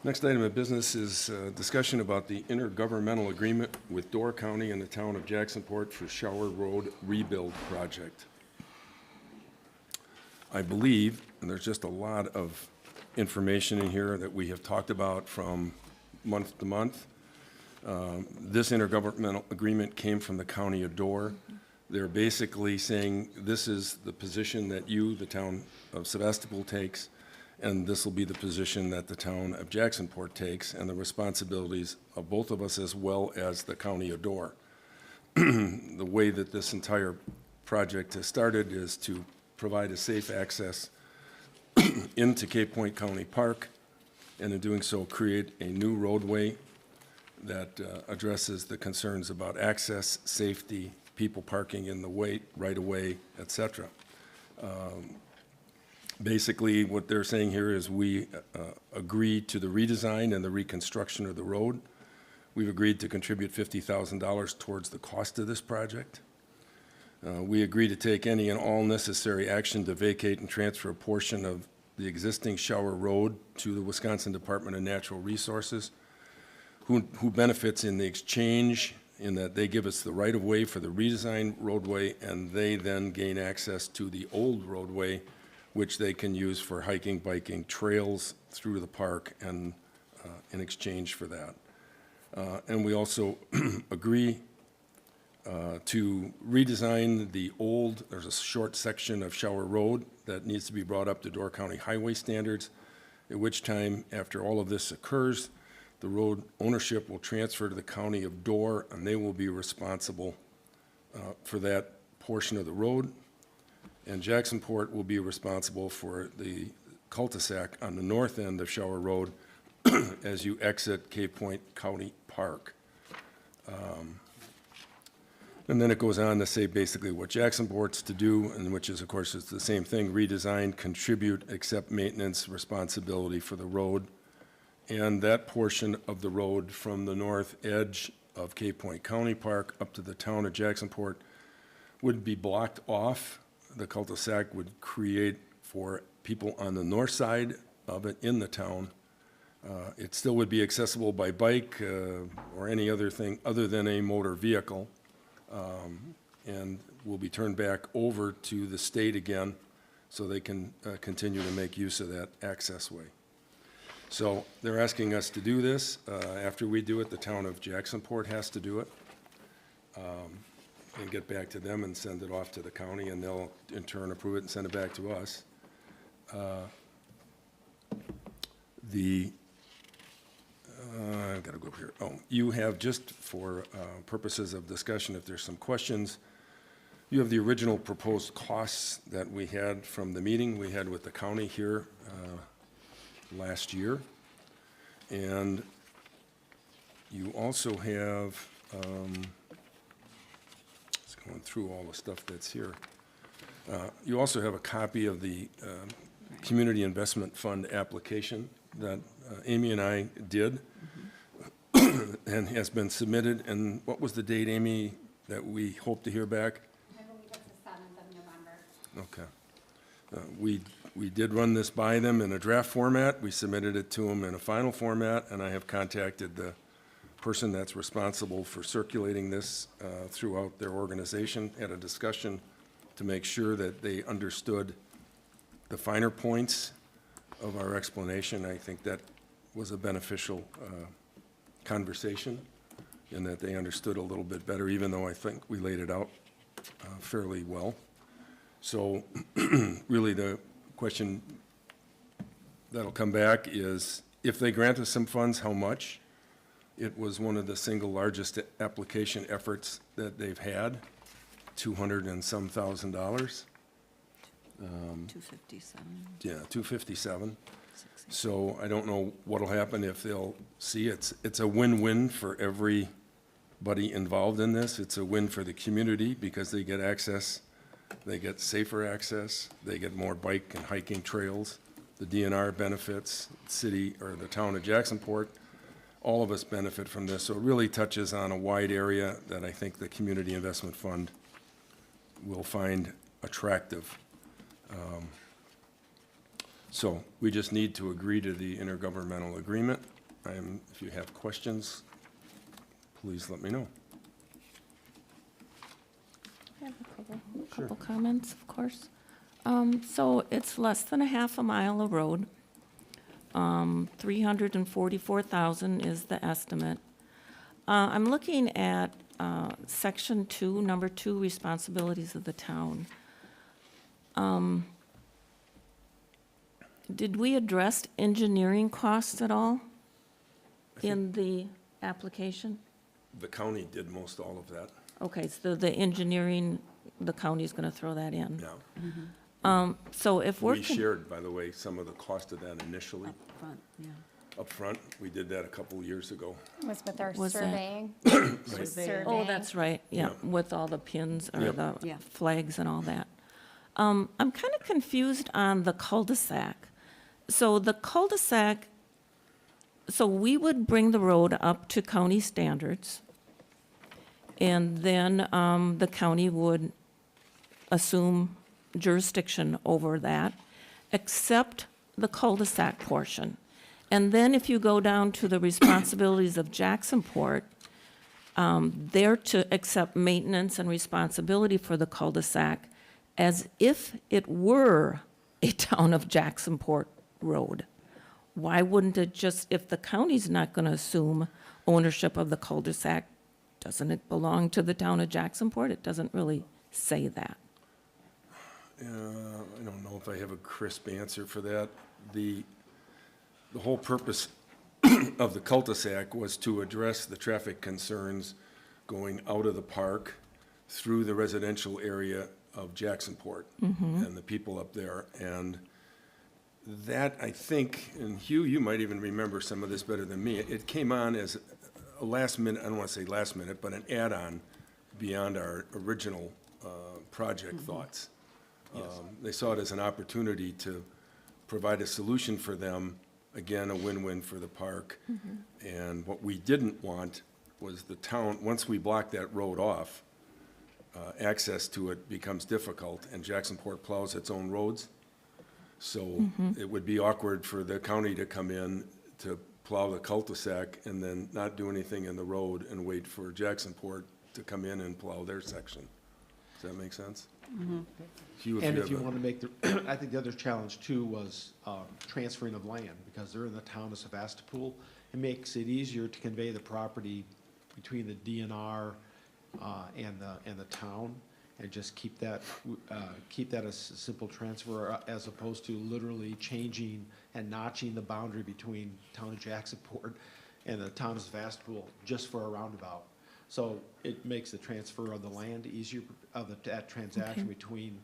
Next item of business is discussion about the intergovernmental agreement with Door County and the town of Jacksonport for Shower Road Rebuild Project. I believe, and there's just a lot of information in here that we have talked about from month to month. This intergovernmental agreement came from the county of Door. They're basically saying this is the position that you, the town of Sevastopol, takes, and this will be the position that the town of Jacksonport takes, and the responsibilities of both of us as well as the county of Door. The way that this entire project has started is to provide a safe access into Cape Point County Park, and in doing so, create a new roadway that addresses the concerns about access, safety, people parking in the right-of-way, et cetera. Basically, what they're saying here is we agree to the redesign and the reconstruction of the road. We've agreed to contribute $50,000 towards the cost of this project. We agree to take any and all necessary action to vacate and transfer a portion of the existing Shower Road to the Wisconsin Department of Natural Resources, who benefits in the exchange in that they give us the right-of-way for the redesigned roadway, and they then gain access to the old roadway, which they can use for hiking, biking, trails through the park, and in exchange for that. And we also agree to redesign the old, there's a short section of Shower Road that needs to be brought up to Door County highway standards, at which time, after all of this occurs, the road ownership will transfer to the county of Door, and they will be responsible for that portion of the road. And Jacksonport will be responsible for the cul-de-sac on the north end of Shower Road as you exit Cape Point County Park. And then it goes on to say basically what Jacksonport's to do, and which is, of course, it's the same thing: redesign, contribute, accept maintenance responsibility for the road. And that portion of the road from the north edge of Cape Point County Park up to the town of Jacksonport would be blocked off. The cul-de-sac would create for people on the north side of it in the town. It still would be accessible by bike or any other thing other than a motor vehicle, and will be turned back over to the state again so they can continue to make use of that access way. So they're asking us to do this. After we do it, the town of Jacksonport has to do it. and get back to them and send it off to the county, and they'll in turn approve it and send it back to us. I've got to go up here. Oh, you have, just for purposes of discussion, if there's some questions, you have the original proposed costs that we had from the meeting we had with the county here last year. And you also have, just going through all the stuff that's here. You also have a copy of the Community Investment Fund application that Amy and I did and has been submitted. And what was the date, Amy, that we hope to hear back? I believe it's the 7th of November. Okay. We did run this by them in a draft format. We submitted it to them in a final format, and I have contacted the person that's responsible for circulating this throughout their organization, had a discussion to make sure that they understood the finer points of our explanation. I think that was a beneficial conversation, in that they understood a little bit better, even though I think we laid it out fairly well. So really the question that'll come back is, if they grant us some funds, how much? It was one of the single largest application efforts that they've had, $200 and some thousand. 257. Yeah, 257. So I don't know what'll happen if they'll see it's a win-win for everybody involved in this. It's a win for the community because they get access, they get safer access, they get more bike and hiking trails. The DNR benefits, city or the town of Jacksonport. All of us benefit from this. So it really touches on a wide area that I think the Community Investment Fund will find attractive. So we just need to agree to the intergovernmental agreement. If you have questions, please let me know. I have a couple comments, of course. So it's less than a half a mile of road. 344,000 is the estimate. I'm looking at section 2, number 2, responsibilities of the town. Did we address engineering costs at all in the application? The county did most all of that. Okay, so the engineering, the county's going to throw that in. Yeah. So if we're. We shared, by the way, some of the cost of that initially. Up front, yeah. Up front, we did that a couple of years ago. Was with our Was that- surveying. Right. Surveying. Oh, that's right, yeah, Yeah. with all the pins or Yep. the Yeah. flags and all that. I'm kind of confused on the cul-de-sac. So the cul-de-sac, so we would bring the road up to county standards, and then the county would assume jurisdiction over that, except the cul-de-sac portion. And then if you go down to the responsibilities of Jacksonport, they're to accept maintenance and responsibility for the cul-de-sac as if it were a town of Jacksonport road. Why wouldn't it just, if the county's not going to assume ownership of the cul-de-sac, doesn't it belong to the town of Jacksonport? It doesn't really say that. I don't know if I have a crisp answer for that. The whole purpose of the cul-de-sac was to address the traffic concerns going out of the park through the residential area of Jacksonport and the people up there. And that, I think, and Hugh, you might even remember some of this better than me, it came on as a last minute, I don't want to say last minute, but an add-on beyond our original project thoughts. They saw it as an opportunity to provide a solution for them, again, a win-win for the park. And what we didn't want was the town, once we block that road off, access to it becomes difficult, and Jacksonport plows its own roads. So it would be awkward for the county to come in to plow the cul-de-sac and then not do anything in the road and wait for Jacksonport to come in and plow their section. Does that make sense? Hugh, And if have you a- want to make the, I think the other challenge too was transferring of land, because they're in the town of Sevastopol. It makes it easier to convey the property between the DNR and the town, and just keep that as a simple transfer as opposed to literally changing and notching the boundary between town of Jacksonport and the town of Sevastopol just for a roundabout. So it makes the transfer of the land easier, that transaction between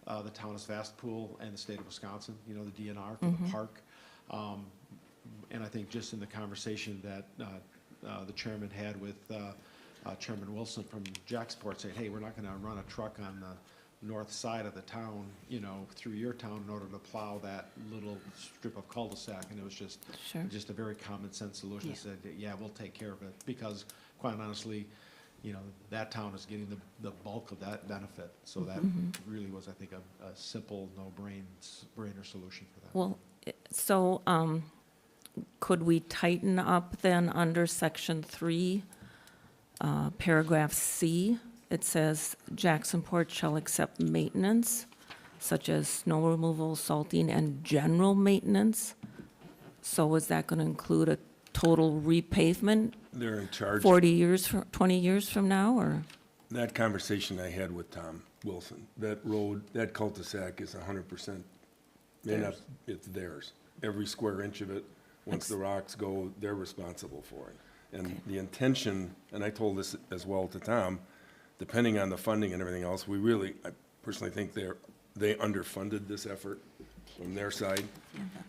the town of Sevastopol and the state of Wisconsin, you know, the DNR for the park. And I think just in the conversation that the chairman had with Chairman Wilson from Jacksport, saying, hey, we're not gonna run a truck on the north side of the town, you know, through your town in order to plow that little strip of cul-de-sac. And it was just, just a very common sense solution. Said, yeah, we'll take care of it, because quite honestly, you know, that town is getting the bulk of that benefit. So that really was, I think, a simple, no-brainer solution for that. Well, so could we tighten up then under section 3, paragraph C? It says Jacksonport shall accept maintenance such as snow removal, salting, and general maintenance. So is that going to include a total repavement They're in charge. 20 years from now, or? That conversation I had with Tom Wilson, that road, that cul-de-sac is 100%, it's theirs. Every square inch of it, once the rocks go, they're responsible for it. And the intention, and I told this as well to Tom, depending on the funding and everything else, I personally think they underfunded this effort from their side.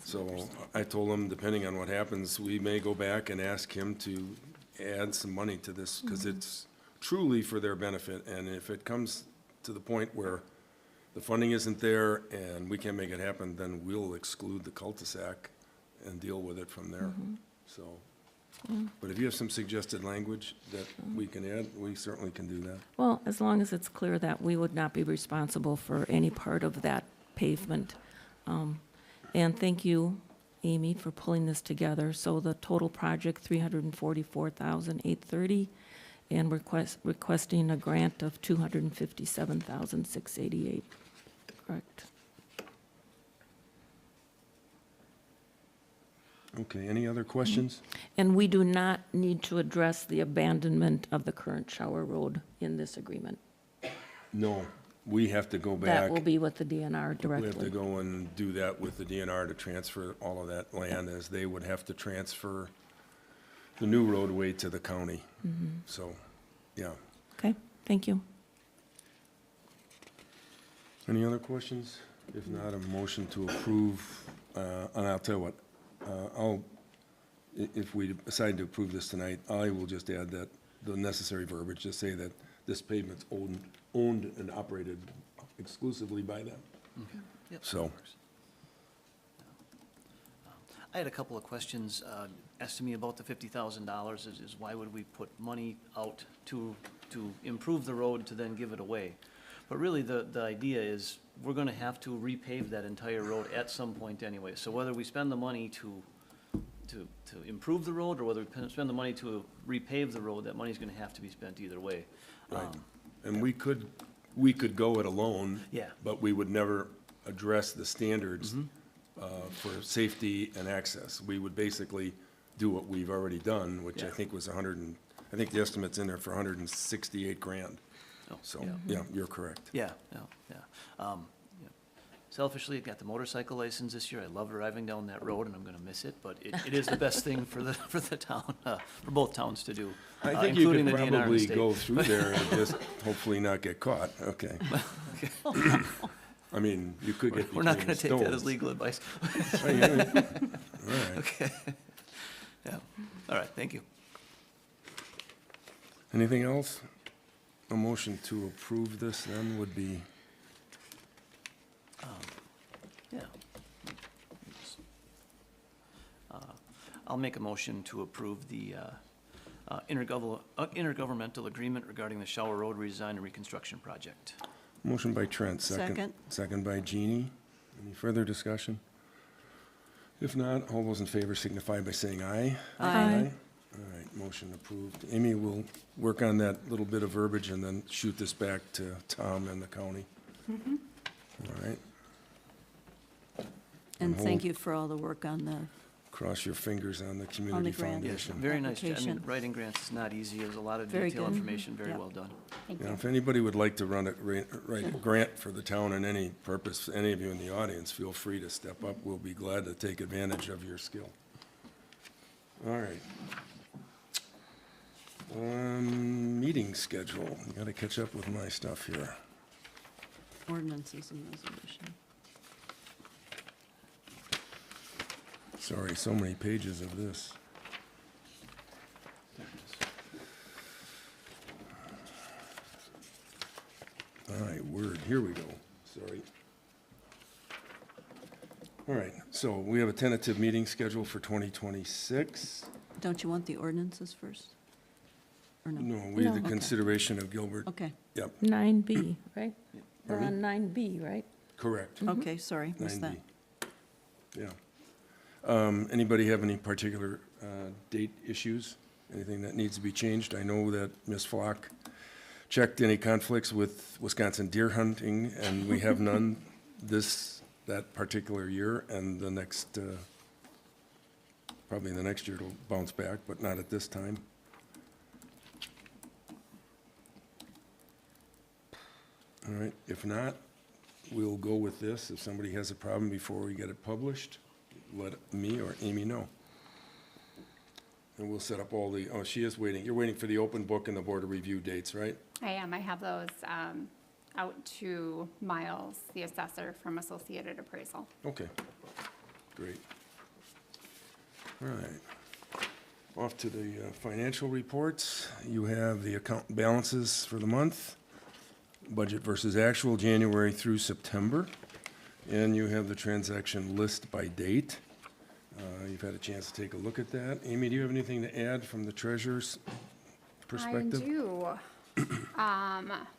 So I told him, depending on what happens, we may go back and ask him to add some money to this, because it's truly for their benefit. And if it comes to the point where the funding isn't there and we can't make it happen, then we'll exclude the cul-de-sac and deal with it from there. So, but if you have some suggested language that we can add, we certainly can do that. Well, as long as it's clear that we would not be responsible for any part of that pavement. And thank you, Amy, for pulling this together. So the total project, $344,830, and requesting a grant of $257,688. Correct. Okay, any other questions? And we do not need to address the abandonment of the current shower road in this agreement. No, we have to go back. That will be with the DNR directly. We have to go and do that with the DNR to transfer all of that land, as they would have to transfer the new roadway to the county. So, yeah. Okay, thank you. Any other questions? If not, a motion to approve, and I'll tell you what, if we decide to approve this tonight, I will just add that the necessary verbiage, just say that this pavement's owned and operated exclusively by them. Yep. So. I had a couple of questions asked to me about the $50,000, is why would we put money out to improve the road to then give it away? But really, the idea is, we're gonna have to repave that entire road at some point anyway. So whether we spend the money to improve the road, or whether we spend the money to repave the road, that money's gonna have to be spent either way. Right. And we could go it alone. Yeah. But we would never address the standards for safety and access. We would basically do what we've already done, which I think was I think the estimate's in there for $168,000. So, yeah, you're correct. Yeah. Selfishly, I got the motorcycle license this year. I love driving down that road, and I'm gonna miss it, but it is the best thing for the town, for both towns to do, I think you including could the DNR and the probably state. go through there and just hopefully not get caught. Okay. I mean, you could get We're not between gonna take that as stones. legal advice. Oh, yeah. All right. Okay. Yeah, all right, thank you. Anything else? A motion to approve this then would be, Yeah. I'll make a motion to approve the intergovernmental agreement regarding the Shower Road redesign and reconstruction project. motion by Trent, second. Second. Second by Jeannie. Any further discussion? If not, all those in favor signify by saying aye. Aye. All right, motion approved. Amy will work on that little bit of verbiage and then shoot this back to Tom and the county. All right. And hold- thank you for all the work on the cross your fingers on the Community grant. Yes, Foundation. very nice. I mean, Application. writing grants is not easy. There's a lot of Very detailed good. information, very Yep. well done. Thank Yeah, you. if anybody would like to write a grant for the town in any purpose, any of you in the audience, feel free to step up. We'll be glad to take advantage of your skill. All right. Meeting schedule. Got to catch up with my stuff here. Ordinances and resolution. Sorry, so many pages of this. All right, Word, here we go. Sorry. All right, so we have a tentative meeting scheduled for 2026. Don't you want the ordinances first? Or no? No, we have the No. Okay. consideration of Gilbert. Okay, Yep, 9B, right? We're Pardon on 9B, right? correct. okay, sorry, missed that. 9B. Yeah. Anybody have any particular date issues? Anything that needs to be changed? I know that Ms. Flock checked any conflicts with Wisconsin deer hunting, and we have none that particular year, and the next, probably the next year it'll bounce back, but not at this time. All right, if not, we'll go with this. If somebody has a problem before we get it published, let me or Amy know. And we'll set up all the, oh, she is waiting. You're waiting for the open book and the board of review dates, right? I am. I have those out to Miles, the assessor from Associated Appraisal. Okay, great. All right. Off to the financial reports. You have the account balances for the month, budget versus actual, January through September, and you have the transaction list by date. You've had a chance to take a look at that. Amy, do you have anything to add from the treasurer's perspective? I do.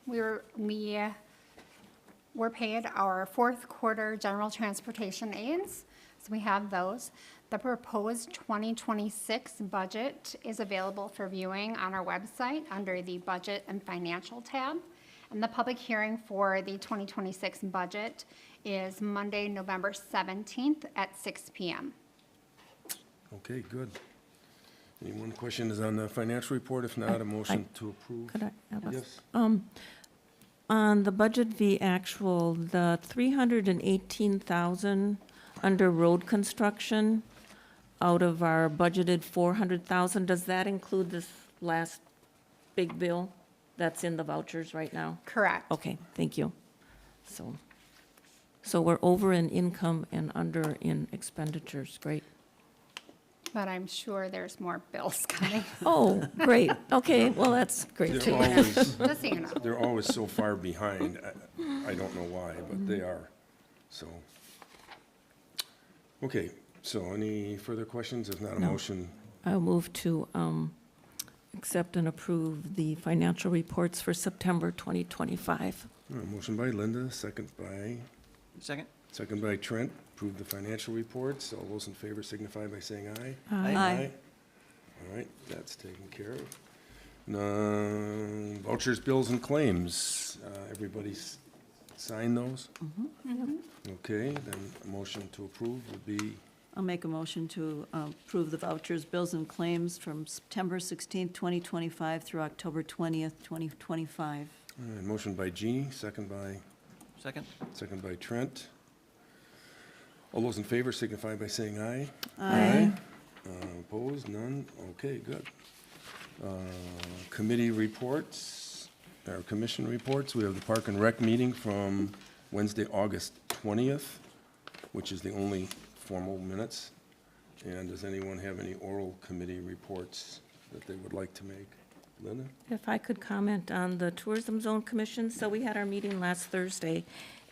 We were paid our fourth quarter general transportation aids, so we have those. The proposed 2026 budget is available for viewing on our website under the Budget and Financial tab. And the public hearing for the 2026 budget is Monday, November 17th at 6 p.m. Okay, good. Any one question is on the financial report? If not, a motion to approve? Could I have a? Yes? On the budget v. actual, the 318,000 under road construction out of our budgeted 400,000, does that include this last big bill that's in the vouchers right now? Correct. Okay, thank you. So we're over in income and under in expenditures, great. But I'm sure there's more bills coming. Oh, great, okay, well, that's great too. They're always, Just so you know. they're always so far behind. I don't know why, but they are, so. Okay, so any further questions? If not, a No. motion. I'll move to accept and approve the financial reports for September 2025. Motion by Linda, second by Second? Trent. Approve the financial reports. All those in favor signify by saying aye. Aye. All right, that's taken care of. Vouchers, bills, and claims. Everybody's signed those? Okay, then a motion to approve would be, I'll make a motion to approve the vouchers, bills, and claims from September 16th, 2025 through October 20th, 2025. motion by Jeannie, second by Trent. All those in favor signify by saying aye. Aye. Opposed, none? Okay, good. Committee reports, or commission reports. We have the Park and Rec meeting from Wednesday, August 20th, which is the only formal minutes. And does anyone have any oral committee reports that they would like to make? Linda? If I could comment on the Tourism Zone Commission. So we had our meeting last Thursday,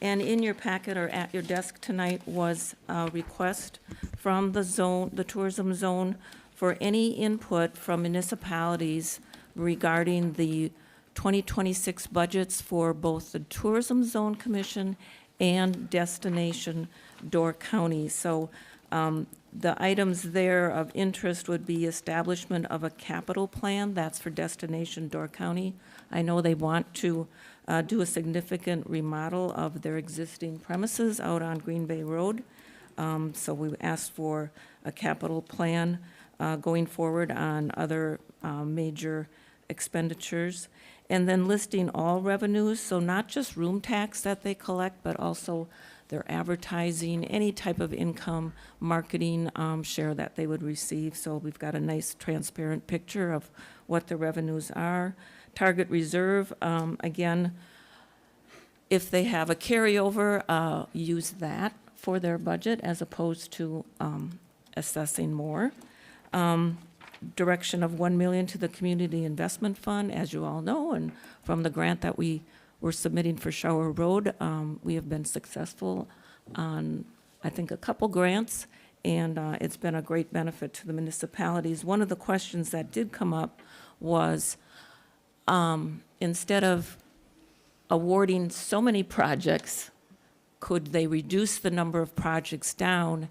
and in your packet or at your desk tonight was a request from the zone, the tourism zone, for any input from municipalities regarding the 2026 budgets for both the Tourism Zone Commission and Destination Door County. So the items there of interest would be establishment of a capital plan. That's for Destination Door County. I know they want to do a significant remodel of their existing premises out on Green Bay Road. So we asked for a capital plan going forward on other major expenditures. And then listing all revenues, so not just room tax that they collect, but also their advertising, any type of income, marketing share that they would receive. So we've got a nice transparent picture of what the revenues are. Target reserve, again, if they have a carryover, use that for their budget as opposed to assessing more. Direction of 1 million to the Community Investment Fund, as you all know, and from the grant that we were submitting for Shower Road, we have been successful on, I think, a couple grants, and it's been a great benefit to the municipalities. One of the questions that did come up was, instead of awarding so many projects, could they reduce the number of projects down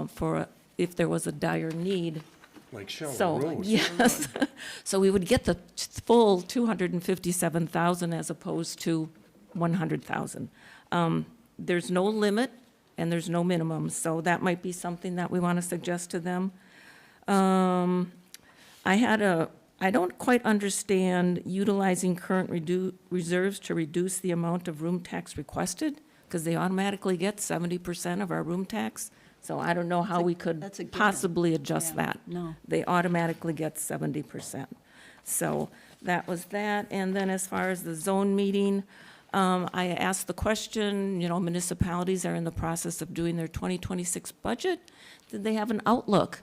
for if there was a dire need? Like Shower So, Road. yes. So we would get the full 257,000 as opposed to 100,000. There's no limit and there's no minimum, so that might be something that we want to suggest to them. I don't quite understand utilizing current reserves to reduce the amount of room tax requested, because they automatically get 70% of our room tax. So I don't know how we could that's a given. possibly adjust Yeah, that. no. They automatically get 70%. So that was that. And then as far as the zone meeting, I asked the question, municipalities are in the process of doing their 2026 budget. Did they have an outlook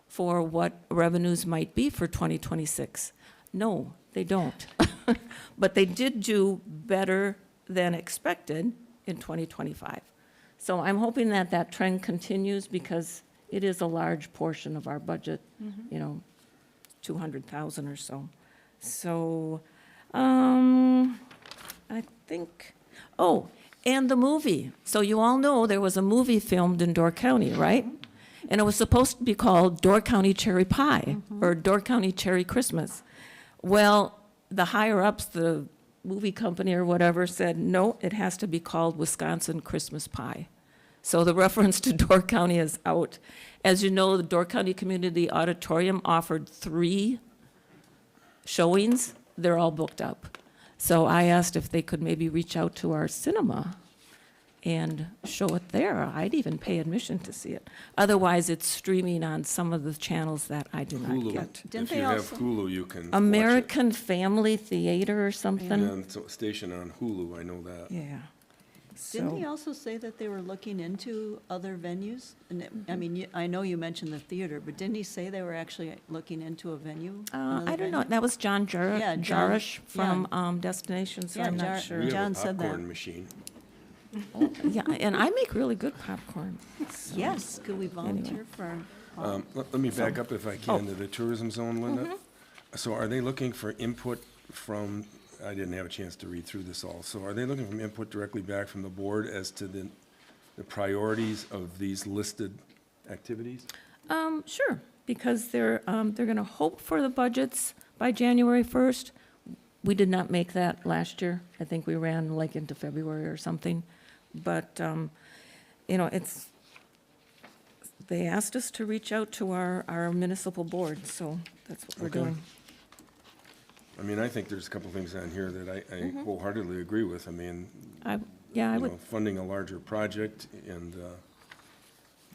for what revenues might be for 2026? No, they don't. But they did do better than expected in 2025. So I'm hoping that that trend continues because it is a large portion of our budget, 200,000 or so. So, I think, and the movie. So you all know there was a movie filmed in Door County, right? And it was supposed to be called Door County Cherry Pie or Door County Cherry Christmas. Well, the higher-ups, the movie company or whatever, said, no, it has to be called Wisconsin Christmas Pie. So the reference to Door County is out. As you know, the Door County Community Auditorium offered 3 showings. They're all booked up. So I asked if they could maybe reach out to our cinema and show it there. I'd even pay admission to see it. Otherwise, it's streaming on some of the channels that I do not Hulu. get. Didn't If you they have also- Hulu, you can watch it. American Family Theater or something? Yeah, it's a station on Hulu, I know that. Yeah. Didn't he So, also say that they were looking into other venues? And I know you mentioned the theater, but didn't he say they were actually looking into a venue? I don't know. That was John Yeah, John- Jarish from Destination, so Yeah, I'm not Jar- sure. We have John a said that. popcorn machine. Yeah, and I make really good popcorn. so- Yes, could we volunteer for? Let me back up if I Oh. can to the tourism zone, Linda. So are they looking for input from, I didn't have a chance to read through this all, so are they looking for input directly back from the board as to the priorities of these listed activities? Sure, because they're gonna hope for the budgets by January 1st. We did not make that last year. I think we ran like into February or something. But, they asked us to reach out to our municipal board, so that's what we're Okay. doing. I mean, I think there's a couple things on here that I wholeheartedly agree with. I mean, I you would, know, funding a larger project and,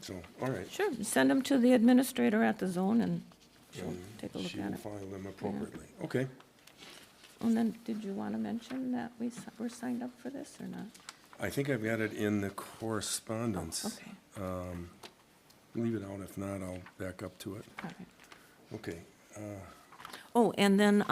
so, all right. sure, send them to the administrator at the zone and she'll And take a look she at will it. file them appropriately. Okay. And then, did you want to mention that we're signed up for this or not? I think I've got it in the correspondence. Okay, Leave it out. If not, I'll back up to it. all right. Okay. Oh, and then,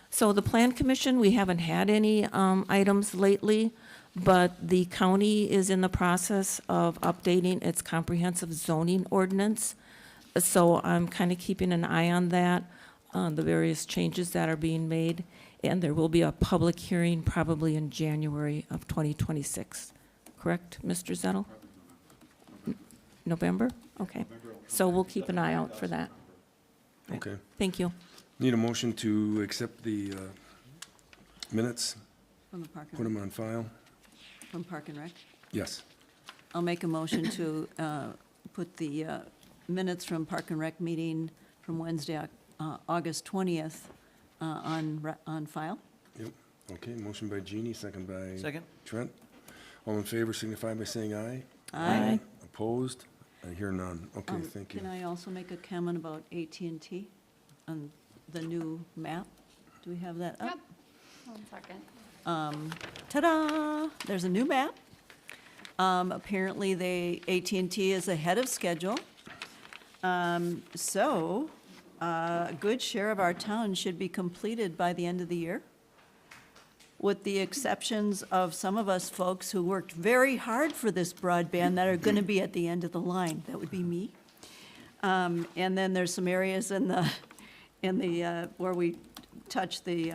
so the Plan Commission, we haven't had any items lately, but the county is in the process of updating its comprehensive zoning ordinance. So I'm kind of keeping an eye on that, on the various changes that are being made. And there will be a public hearing probably in January of 2026. Correct, Mr. Zettel? November? Okay. So we'll keep an eye out for that. Okay. Thank you. Need a motion to accept the minutes, From the Park put and them on file? from Park and Rec? Yes. I'll make a motion to put the minutes from Park and Rec meeting from Wednesday, August 20th on file. Yep, okay, motion by Jeannie, second by Second? Trent. All in favor signify by saying aye. Aye. Opposed? I hear none. Okay, thank you. Can I also make a comment about AT&T on the new map? Do we have that up? Yep. 1 second. Ta-da! There's a new map. Apparently, AT&T is ahead of schedule. So, a good share of our town should be completed by the end of the year, with the exceptions of some of us folks who worked very hard for this broadband that are going to be at the end of the line. That would be me. And then there's some areas in the where we touch the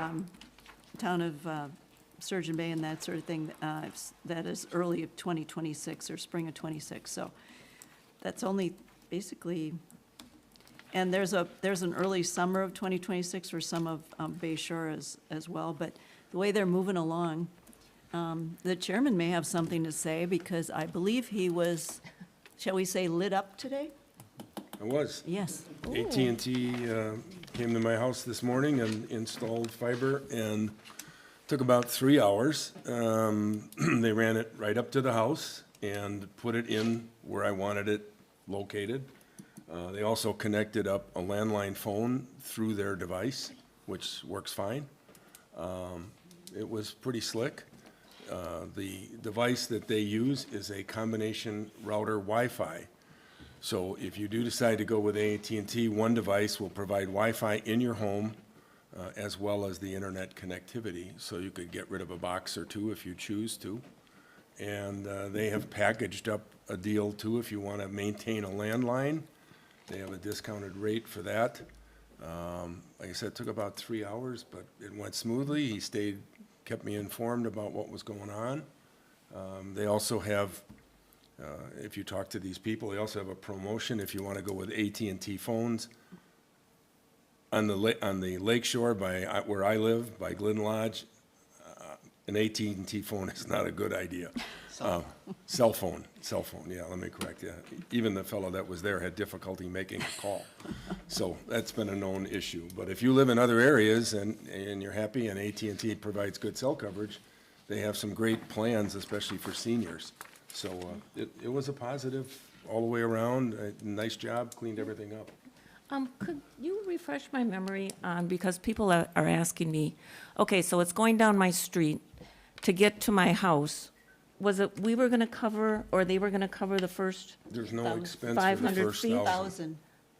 town of Sturgeon Bay and that sort of thing, that is early of 2026 or spring of '26. So that's only basically, and there's an early summer of 2026 for some of Bay Shore as well. But the way they're moving along, the chairman may have something to say, because I believe he was, shall we say, lit up today? I was. Yes. AT&T came to my house this morning and installed fiber, and took about 3 hours. They ran it right up to the house and put it in where I wanted it located. They also connected up a landline phone through their device, which works fine. It was pretty slick. The device that they use is a combination router Wi-Fi. So if you do decide to go with AT&T, one device will provide Wi-Fi in your home, as well as the internet connectivity. So you could get rid of a box or two if you choose to. And they have packaged up a deal too if you want to maintain a landline. They have a discounted rate for that. Like I said, it took about 3 hours, but it went smoothly. He kept me informed about what was going on. They also have, if you talk to these people, they also have a promotion if you want to go with AT&T phones. On the lake shore where I live, by Glidden Lodge, an AT&T phone is not a good idea. Cell phone, yeah, let me correct you. Even the fellow that was there had difficulty making a call. So that's been a known issue. But if you live in other areas and you're happy and AT&T provides good cell coverage, they have some great plans, especially for seniors. So it was a positive all the way around. Nice job, cleaned everything up. Could you refresh my memory on, because people are asking me, okay, so it's going down my street to get to my house. Was it, we were gonna cover, or they were gonna cover the first There's no expense for the 500 first feet? 1,000.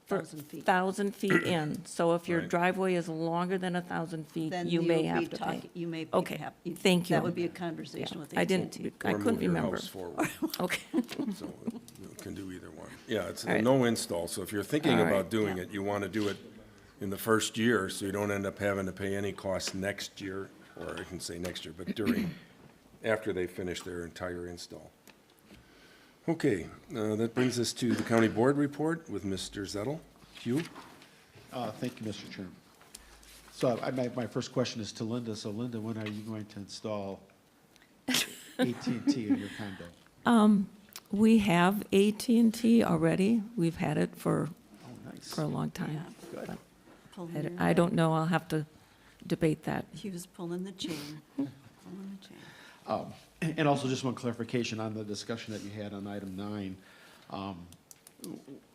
1,000 feet. 1,000 feet in. So if your Right. driveway is longer than 1,000 feet, Then you may will have be to pay. talking- You may. Okay, have- thank you. That would be a conversation with AT&T. I didn't, I Or couldn't move your remember. house forward. Okay. So you can do either one. Yeah, it's All right. no install, so if you're thinking All right, about doing it, you want to do it in the first year, so you don't end up having to pay any costs next year, or I can say next year, but after they finish their entire install. Okay, that brings us to the county board report with Mr. Zettel. Hugh? Thank you, Mr. Chairman. So my first question is to Linda. So Linda, when are you going to install AT&T in your condo? We have AT&T already. We've had it for Nice. a long time. Good. But Pulling your- I don't know, I'll have to debate that. He was pulling the chain. Pulling the chain. And also just one clarification on the discussion that you had on item 9,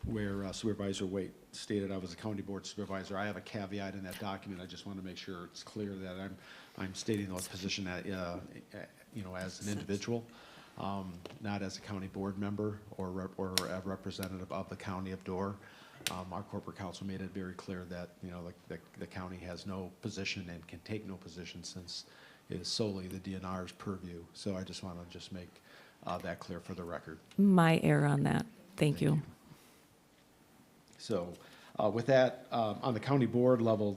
where Supervisor Waite stated I was a county board supervisor. I have a caveat in that document. I just want to make sure it's clear that I'm stating those position that, as an individual, not as a county board member or a representative of the county of Door. Our corporate counsel made it very clear that, the county has no position and can take no position since it is solely the DNR's purview. So I just want to make that clear for the record. My error on that. Thank you. So with that, on the county board level,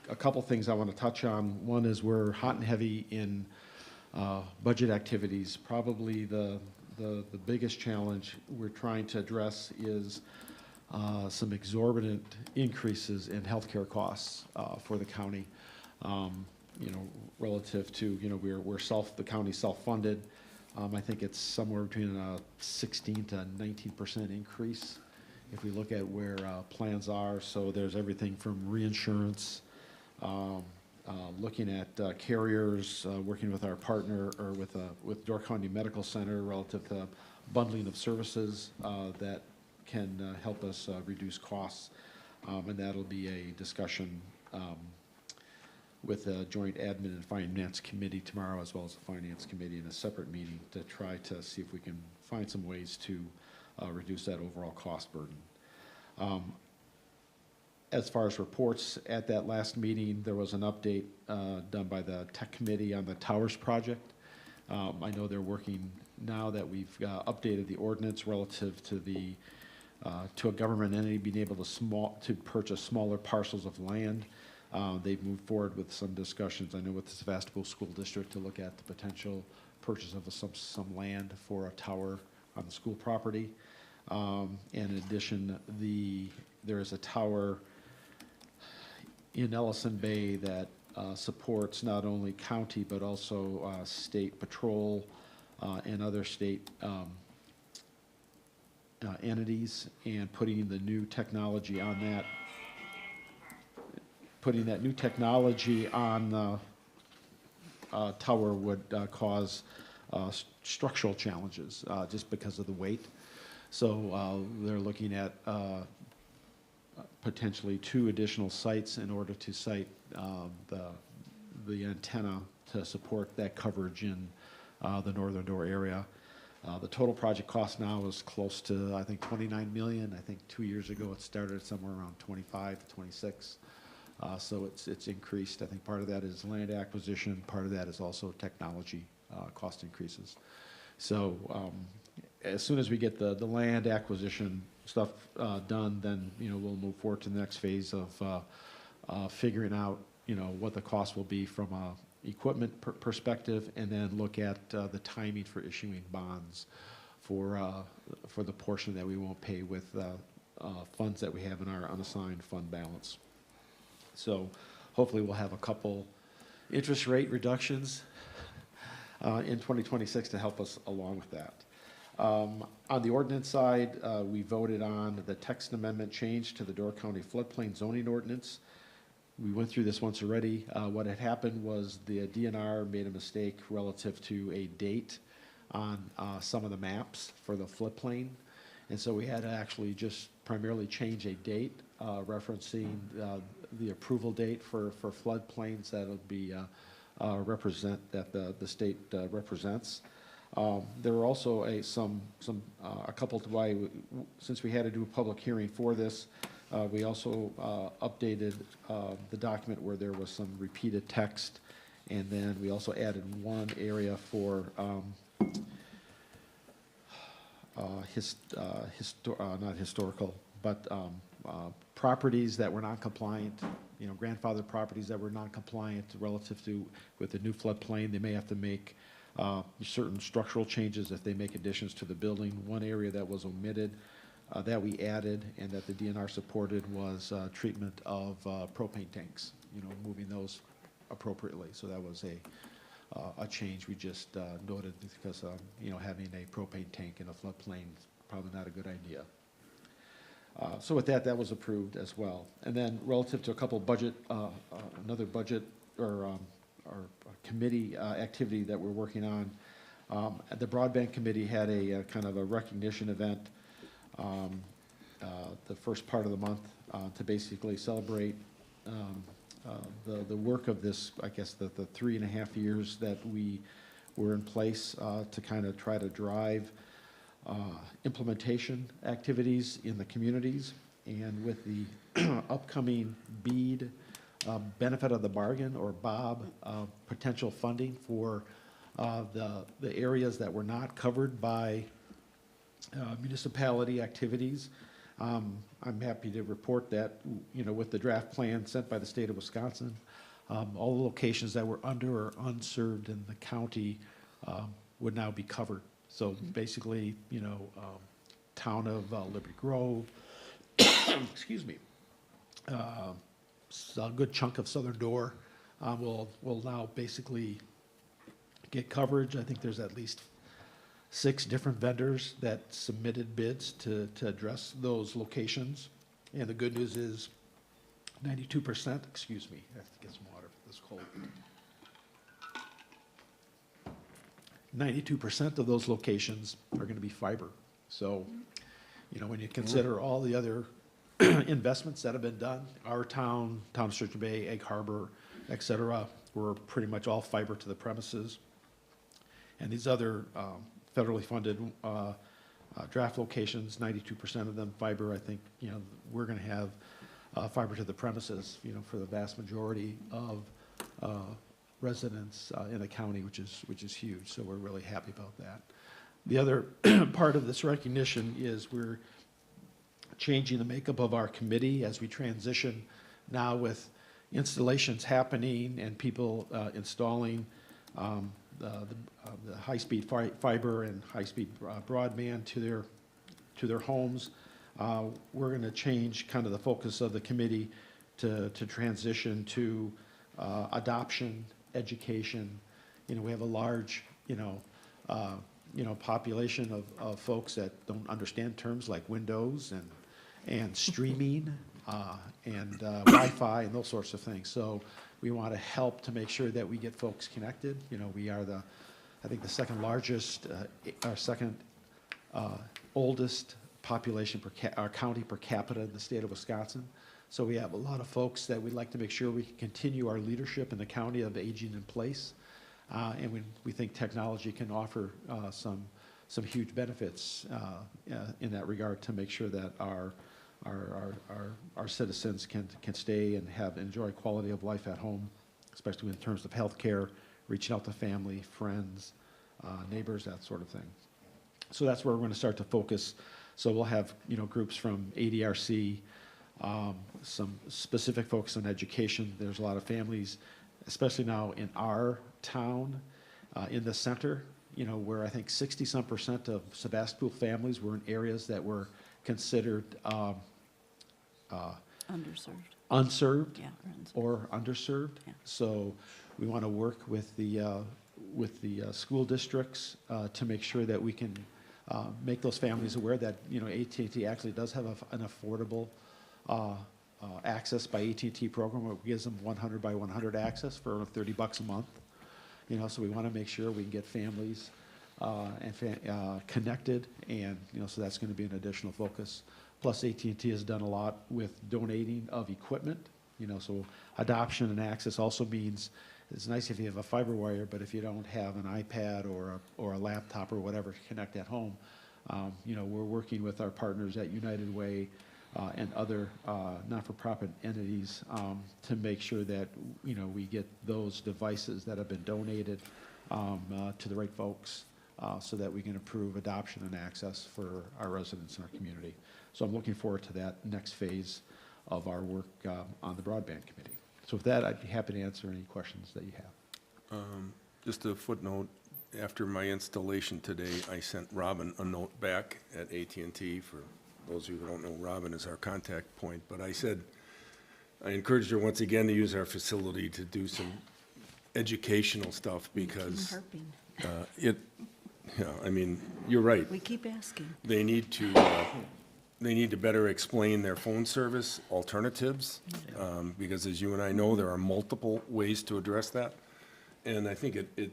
a couple things I want to touch on. One is we're hot and heavy in budget activities. Probably the biggest challenge we're trying to address is some exorbitant increases in healthcare costs for the county. Relative to, we're the county self-funded. I think it's somewhere between a 16 to 19% increase if we look at where plans are. So there's everything from reinsurance, looking at carriers, working with our partner or with Door County Medical Center relative to bundling of services that can help us reduce costs. And that'll be a discussion with the Joint Admin and Finance Committee tomorrow, as well as the Finance Committee in a separate meeting to try to see if we can find some ways to reduce that overall cost burden. As far as reports, at that last meeting, there was an update done by the Tech Committee on the Towers project. I know they're working now that we've updated the ordinance relative to the to a government entity being able to purchase smaller parcels of land. They've moved forward with some discussions, I know, with the Sevastopol School District to look at the potential purchase of some land for a tower on the school property. In addition, there is a tower in Ellison Bay that supports not only county but also state patrol and other state entities, and putting the new technology on that. Putting that new technology on the tower would cause structural challenges just because of the weight. So they're looking at potentially 2 additional sites in order to site the antenna to support that coverage in the Northern Door area. The total project cost now is close to, I think, $29 million. I think 2 years ago it started somewhere around 25 to 26. So it's increased. I think part of that is land acquisition. Part of that is also technology cost increases. So as soon as we get the land acquisition stuff done, then we'll move forward to the next phase of figuring out what the cost will be from a equipment perspective, and then look at the timing for issuing bonds for the portion that we won't pay with funds that we have in our unassigned fund balance. So hopefully we'll have a couple interest rate reductions in 2026 to help us along with that. On the ordinance side, we voted on the text amendment change to the Door County floodplain zoning ordinance. We went through this once already. What had happened was the DNR made a mistake relative to a date on some of the maps for the floodplain. And so we had to actually just primarily change a date referencing the approval date for floodplains that'll be the state represents. There were also a couple to why, since we had to do a public hearing for this, we also updated the document where there was some repeated text, and then we also added one area for not historical, but properties that were non-compliant, grandfathered properties that were non-compliant relative to with the new floodplain. They may have to make certain structural changes if they make additions to the building. One area that was omitted that we added and that the DNR supported was treatment of propane tanks, moving those appropriately. So that was a change we just noted because, having a propane tank in a floodplain is probably not a good idea. So with that, that was approved as well. And then relative to a couple budget, another budget or committee activity that we're working on, the broadband committee had a kind of a recognition event the first part of the month to basically celebrate the work of this, I guess, the 3.5 years that we were in place to kind of try to drive implementation activities in the communities. And with the upcoming BEAD, benefit of the bargain, or BOB, potential funding for the areas that were not covered by municipality activities. I'm happy to report that, with the draft plan sent by the state of Wisconsin, all the locations that were under or unserved in the county would now be covered. So basically, town of Liberty Grove, excuse me, a good chunk of Southern Door will now basically get coverage. I think there's at least 6 different vendors that submitted bids to address those locations. And the good news is 92%, excuse me, I have to get some water for this cold. 92% of those locations are going to be fiber. So, you know, when you consider all the other investments that have been done, our town, Town of Sturgeon Bay, Egg Harbor, et cetera, were pretty much all fiber to the premises. And these other federally funded draft locations, 92% of them fiber, I think, you know, we're going to have fiber to the premises, you know, for the vast majority of residents in the county, which is huge. So we're really happy about that. The other part of this recognition is we're changing the makeup of our committee as we transition now with installations happening and people installing the high-speed fiber and high-speed broadband to their homes. We're going to change kind of the focus of the committee to transition to adoption, education. You know, we have a large, population of folks that don't understand terms like Windows and streaming and Wi-Fi and those sorts of things. So we want to help to make sure that we get folks connected. You know, we are I think the second largest, our second oldest population our county per capita in the state of Wisconsin. So we have a lot of folks that we'd like to make sure we can continue our leadership in the county of aging in place. And we think technology can offer some huge benefits in that regard to make sure that our citizens can stay and enjoy quality of life at home, especially in terms of health care, reaching out to family, friends, neighbors, that sort of thing. So that's where we're going to start to focus. So we'll have, groups from ADRC, some specific focus on education. There's a lot of families, especially now in our town, in the center, where I think 60-some% of Sevastopol families were in areas that were considered unserved or underserved. Yeah. So we want to work with the school districts to make sure that we can make those families aware that AT&T actually does have an affordable access by AT&T program, which gives them 100 by 100 access for $30 a month. So we want to make sure we can get families connected, and so that's going to be an additional focus. Plus, AT&T has done a lot with donating of equipment. So adoption and access also means it's nice if you have a fiber wire, but if you don't have an iPad or a laptop or whatever to connect at home, we're working with our partners at United Way and other not-for-profit entities to make sure that we get those devices that have been donated to the right folks so that we can improve adoption and access for our residents in our community. So I'm looking forward to that next phase of our work on the broadband committee. So with that, I'd be happy to answer any questions that you have. Just a footnote, after my installation today, I sent Robin a note back at AT&T. For those of you who don't know, Robin is our contact point. But I encouraged her once again to use our facility to do some educational stuff because you're right. We keep asking. They need to better explain their phone service alternatives, because as you and I know, there are multiple ways to address that. And I think it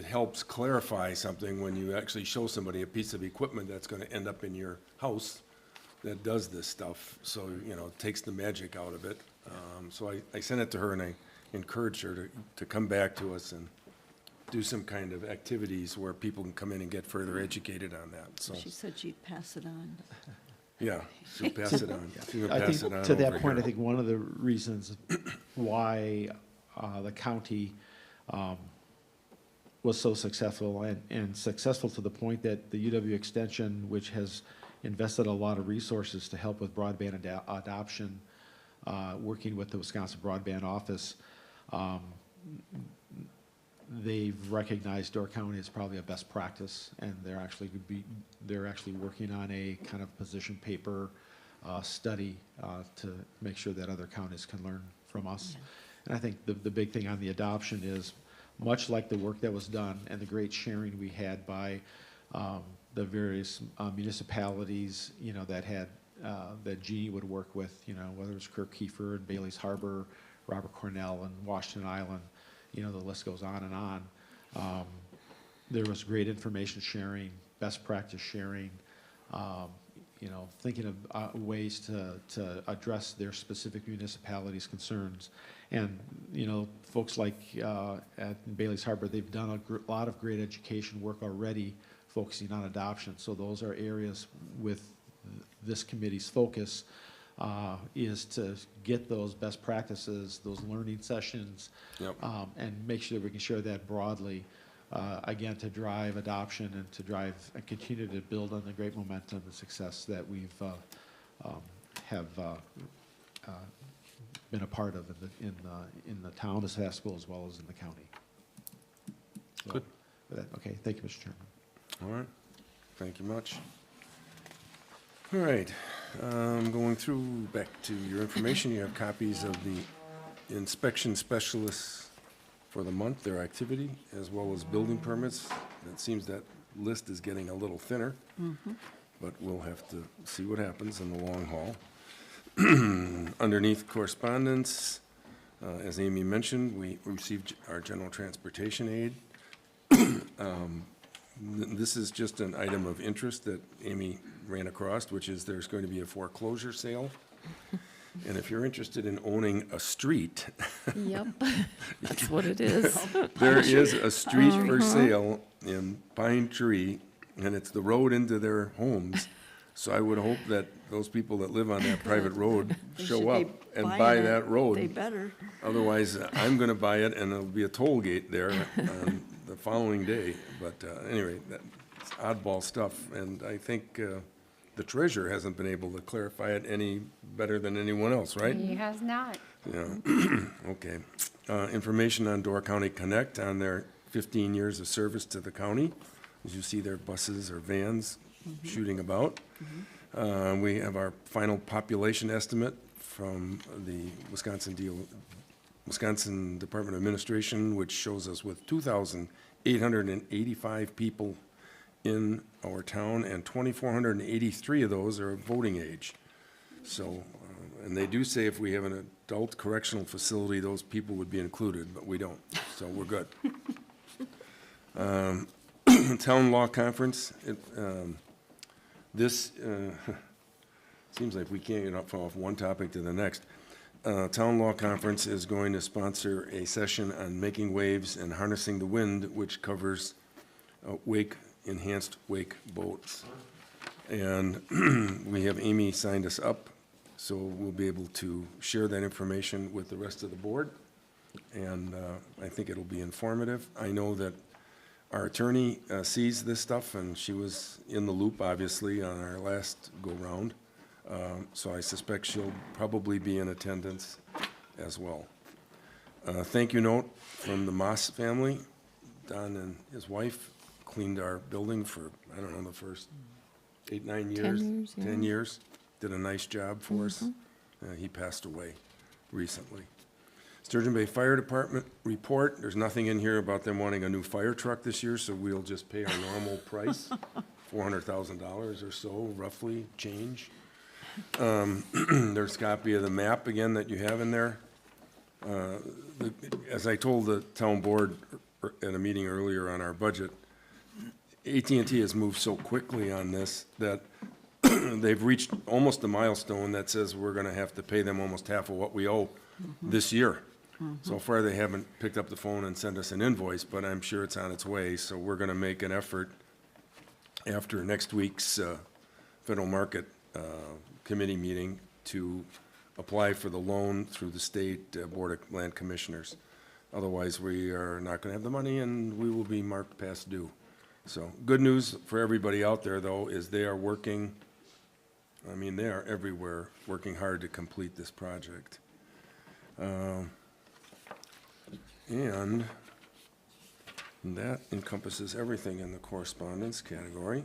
helps clarify something when you actually show somebody a piece of equipment that's going to end up in your house that does this stuff. So, it takes the magic out of it. So I sent it to her and I encouraged her to come back to us and do some kind of activities where people can come in and get further educated on that. So she said she'd pass it on. Yeah, she'll pass it on. I think to that point, I think one of the reasons why the county was so successful and successful to the point that the UW Extension, which has invested a lot of resources to help with broadband adoption, working with the Wisconsin Broadband Office, they've recognized Door County as probably a best practice, and they're actually working on a kind of position paper study to make sure that other counties can learn from us. Yeah. And I think the big thing on the adoption is, much like the work that was done and the great sharing we had by the various municipalities, that had, that Jeannie would work with, whether it's Kirk Kiefer and Bailey's Harbor, Robert Cornell and Washington Island, the list goes on and on. There was great information sharing, best practice sharing, thinking of ways to address their specific municipalities' concerns. And, folks like at Bailey's Harbor, they've done a lot of great education work already focusing on adoption. So those are areas with this committee's focus is to get those best practices, those learning sessions, and make sure that we can share that broadly, again, to drive adoption and to drive and continue to build on the great momentum and success that we've been a part of in the town of Sevastopol as well as in the county. So, Good. with that, okay, thank you, Mr. Chairman. All right, thank you much. All right, going through back to your information, you have copies of the inspection specialists for the month, their activity, as well as building permits. It seems that list is getting a little thinner, but we'll have to see what happens in the long haul. Underneath correspondence, as Amy mentioned, we received our general transportation aid. This is just an item of interest that Amy ran across, which is there's going to be a foreclosure sale. And if you're interested in owning a street. Yep, that's what it is. There is a street for sale in Pine Tree, and it's the road into their homes. So I would hope that those people that live on that private road They show should up be and buying buy it. that road. They better. Otherwise, I'm gonna buy it, and there'll be a toll gate there on the following day. But anyway, that's oddball stuff, and I think the treasurer hasn't been able to clarify it any better than anyone else, right? He has not. Yeah, okay. Information on Door County Connect on their 15 years of service to the county. As you see their buses or vans shooting about. We have our final population estimate from the Wisconsin Department of Administration, which shows us with 2,885 people in our town, and 2,483 of those are of voting age. So, and they do say if we have an adult correctional facility, those people would be included, but we don't, so we're good. Town Law Conference, this seems like we can't get off one topic to the next. Town Law Conference is going to sponsor a session on making waves and harnessing the wind, which covers enhanced wake boats. And we have Amy signed us up, so we'll be able to share that information with the rest of the board. And I think it'll be informative. I know that our attorney sees this stuff, and she was in the loop, obviously, on our last go-round. So I suspect she'll probably be in attendance as well. Thank you note from the Moss family. Don and his wife cleaned our building for, I don't know, the first 8, 9 years. 10 years, yeah. 10 years. Did a nice job for us. He passed away recently. Sturgeon Bay Fire Department report, there's nothing in here about them wanting a new fire truck this year, so we'll just pay our normal price, $400,000 or so, roughly, change. There's a copy of the map again that you have in there. As I told the town board at a meeting earlier on our budget, AT&T has moved so quickly on this that they've reached almost a milestone that says we're gonna have to pay them almost half of what we owe this year. So far, they haven't picked up the phone and sent us an invoice, but I'm sure it's on its way, so we're gonna make an effort after next week's Federal Market Committee meeting to apply for the loan through the state Board of Land Commissioners. Otherwise, we are not gonna have the money and we will be marked past due. So, good news for everybody out there, though, is they are working, I mean, they are everywhere, working hard to complete this project. And that encompasses everything in the correspondence category.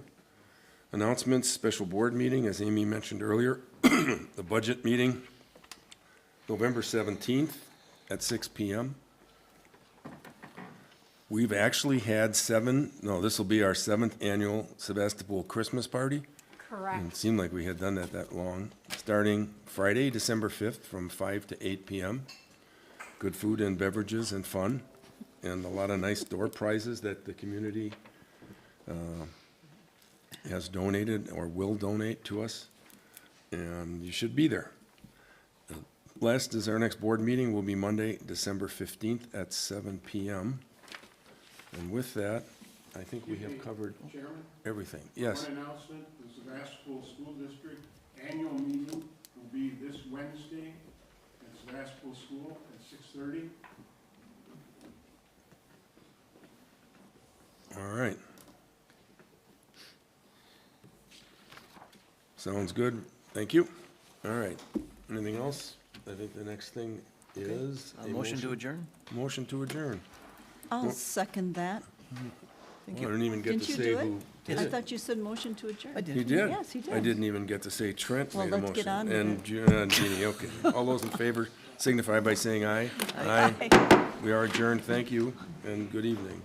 Announcements, special board meeting, as Amy mentioned earlier, the budget meeting, November 17th at 6 p.m. We've actually had this will be our 7th annual Sevastopol Christmas party. Correct. It seemed like we had done that long. Starting Friday, December 5th, from 5 to 8 p.m. Good food and beverages and fun, and a lot of nice door prizes that the community has donated or will donate to us, and you should be there. Last is our next board meeting will be Monday, December 15th at 7 p.m. And with that, I think we have covered Chairman? everything. Yes. One announcement, the Sevastopol School District annual meeting will be this Wednesday at Sevastopol School at 6:30. All right. Sounds good. Thank you. All right. Anything else? I think the next thing is a Motion to adjourn? Motion to adjourn. I'll second that. Thank I you. didn't even get to Didn't you say do who. it? did I it. thought you said motion to adjourn. I did. He did? Yes, he did. I didn't even get to say Trent Well, made a let's motion. get on with And Jeannie, okay. All those in favor signify by saying aye. Aye. We are adjourned. Thank you and good evening.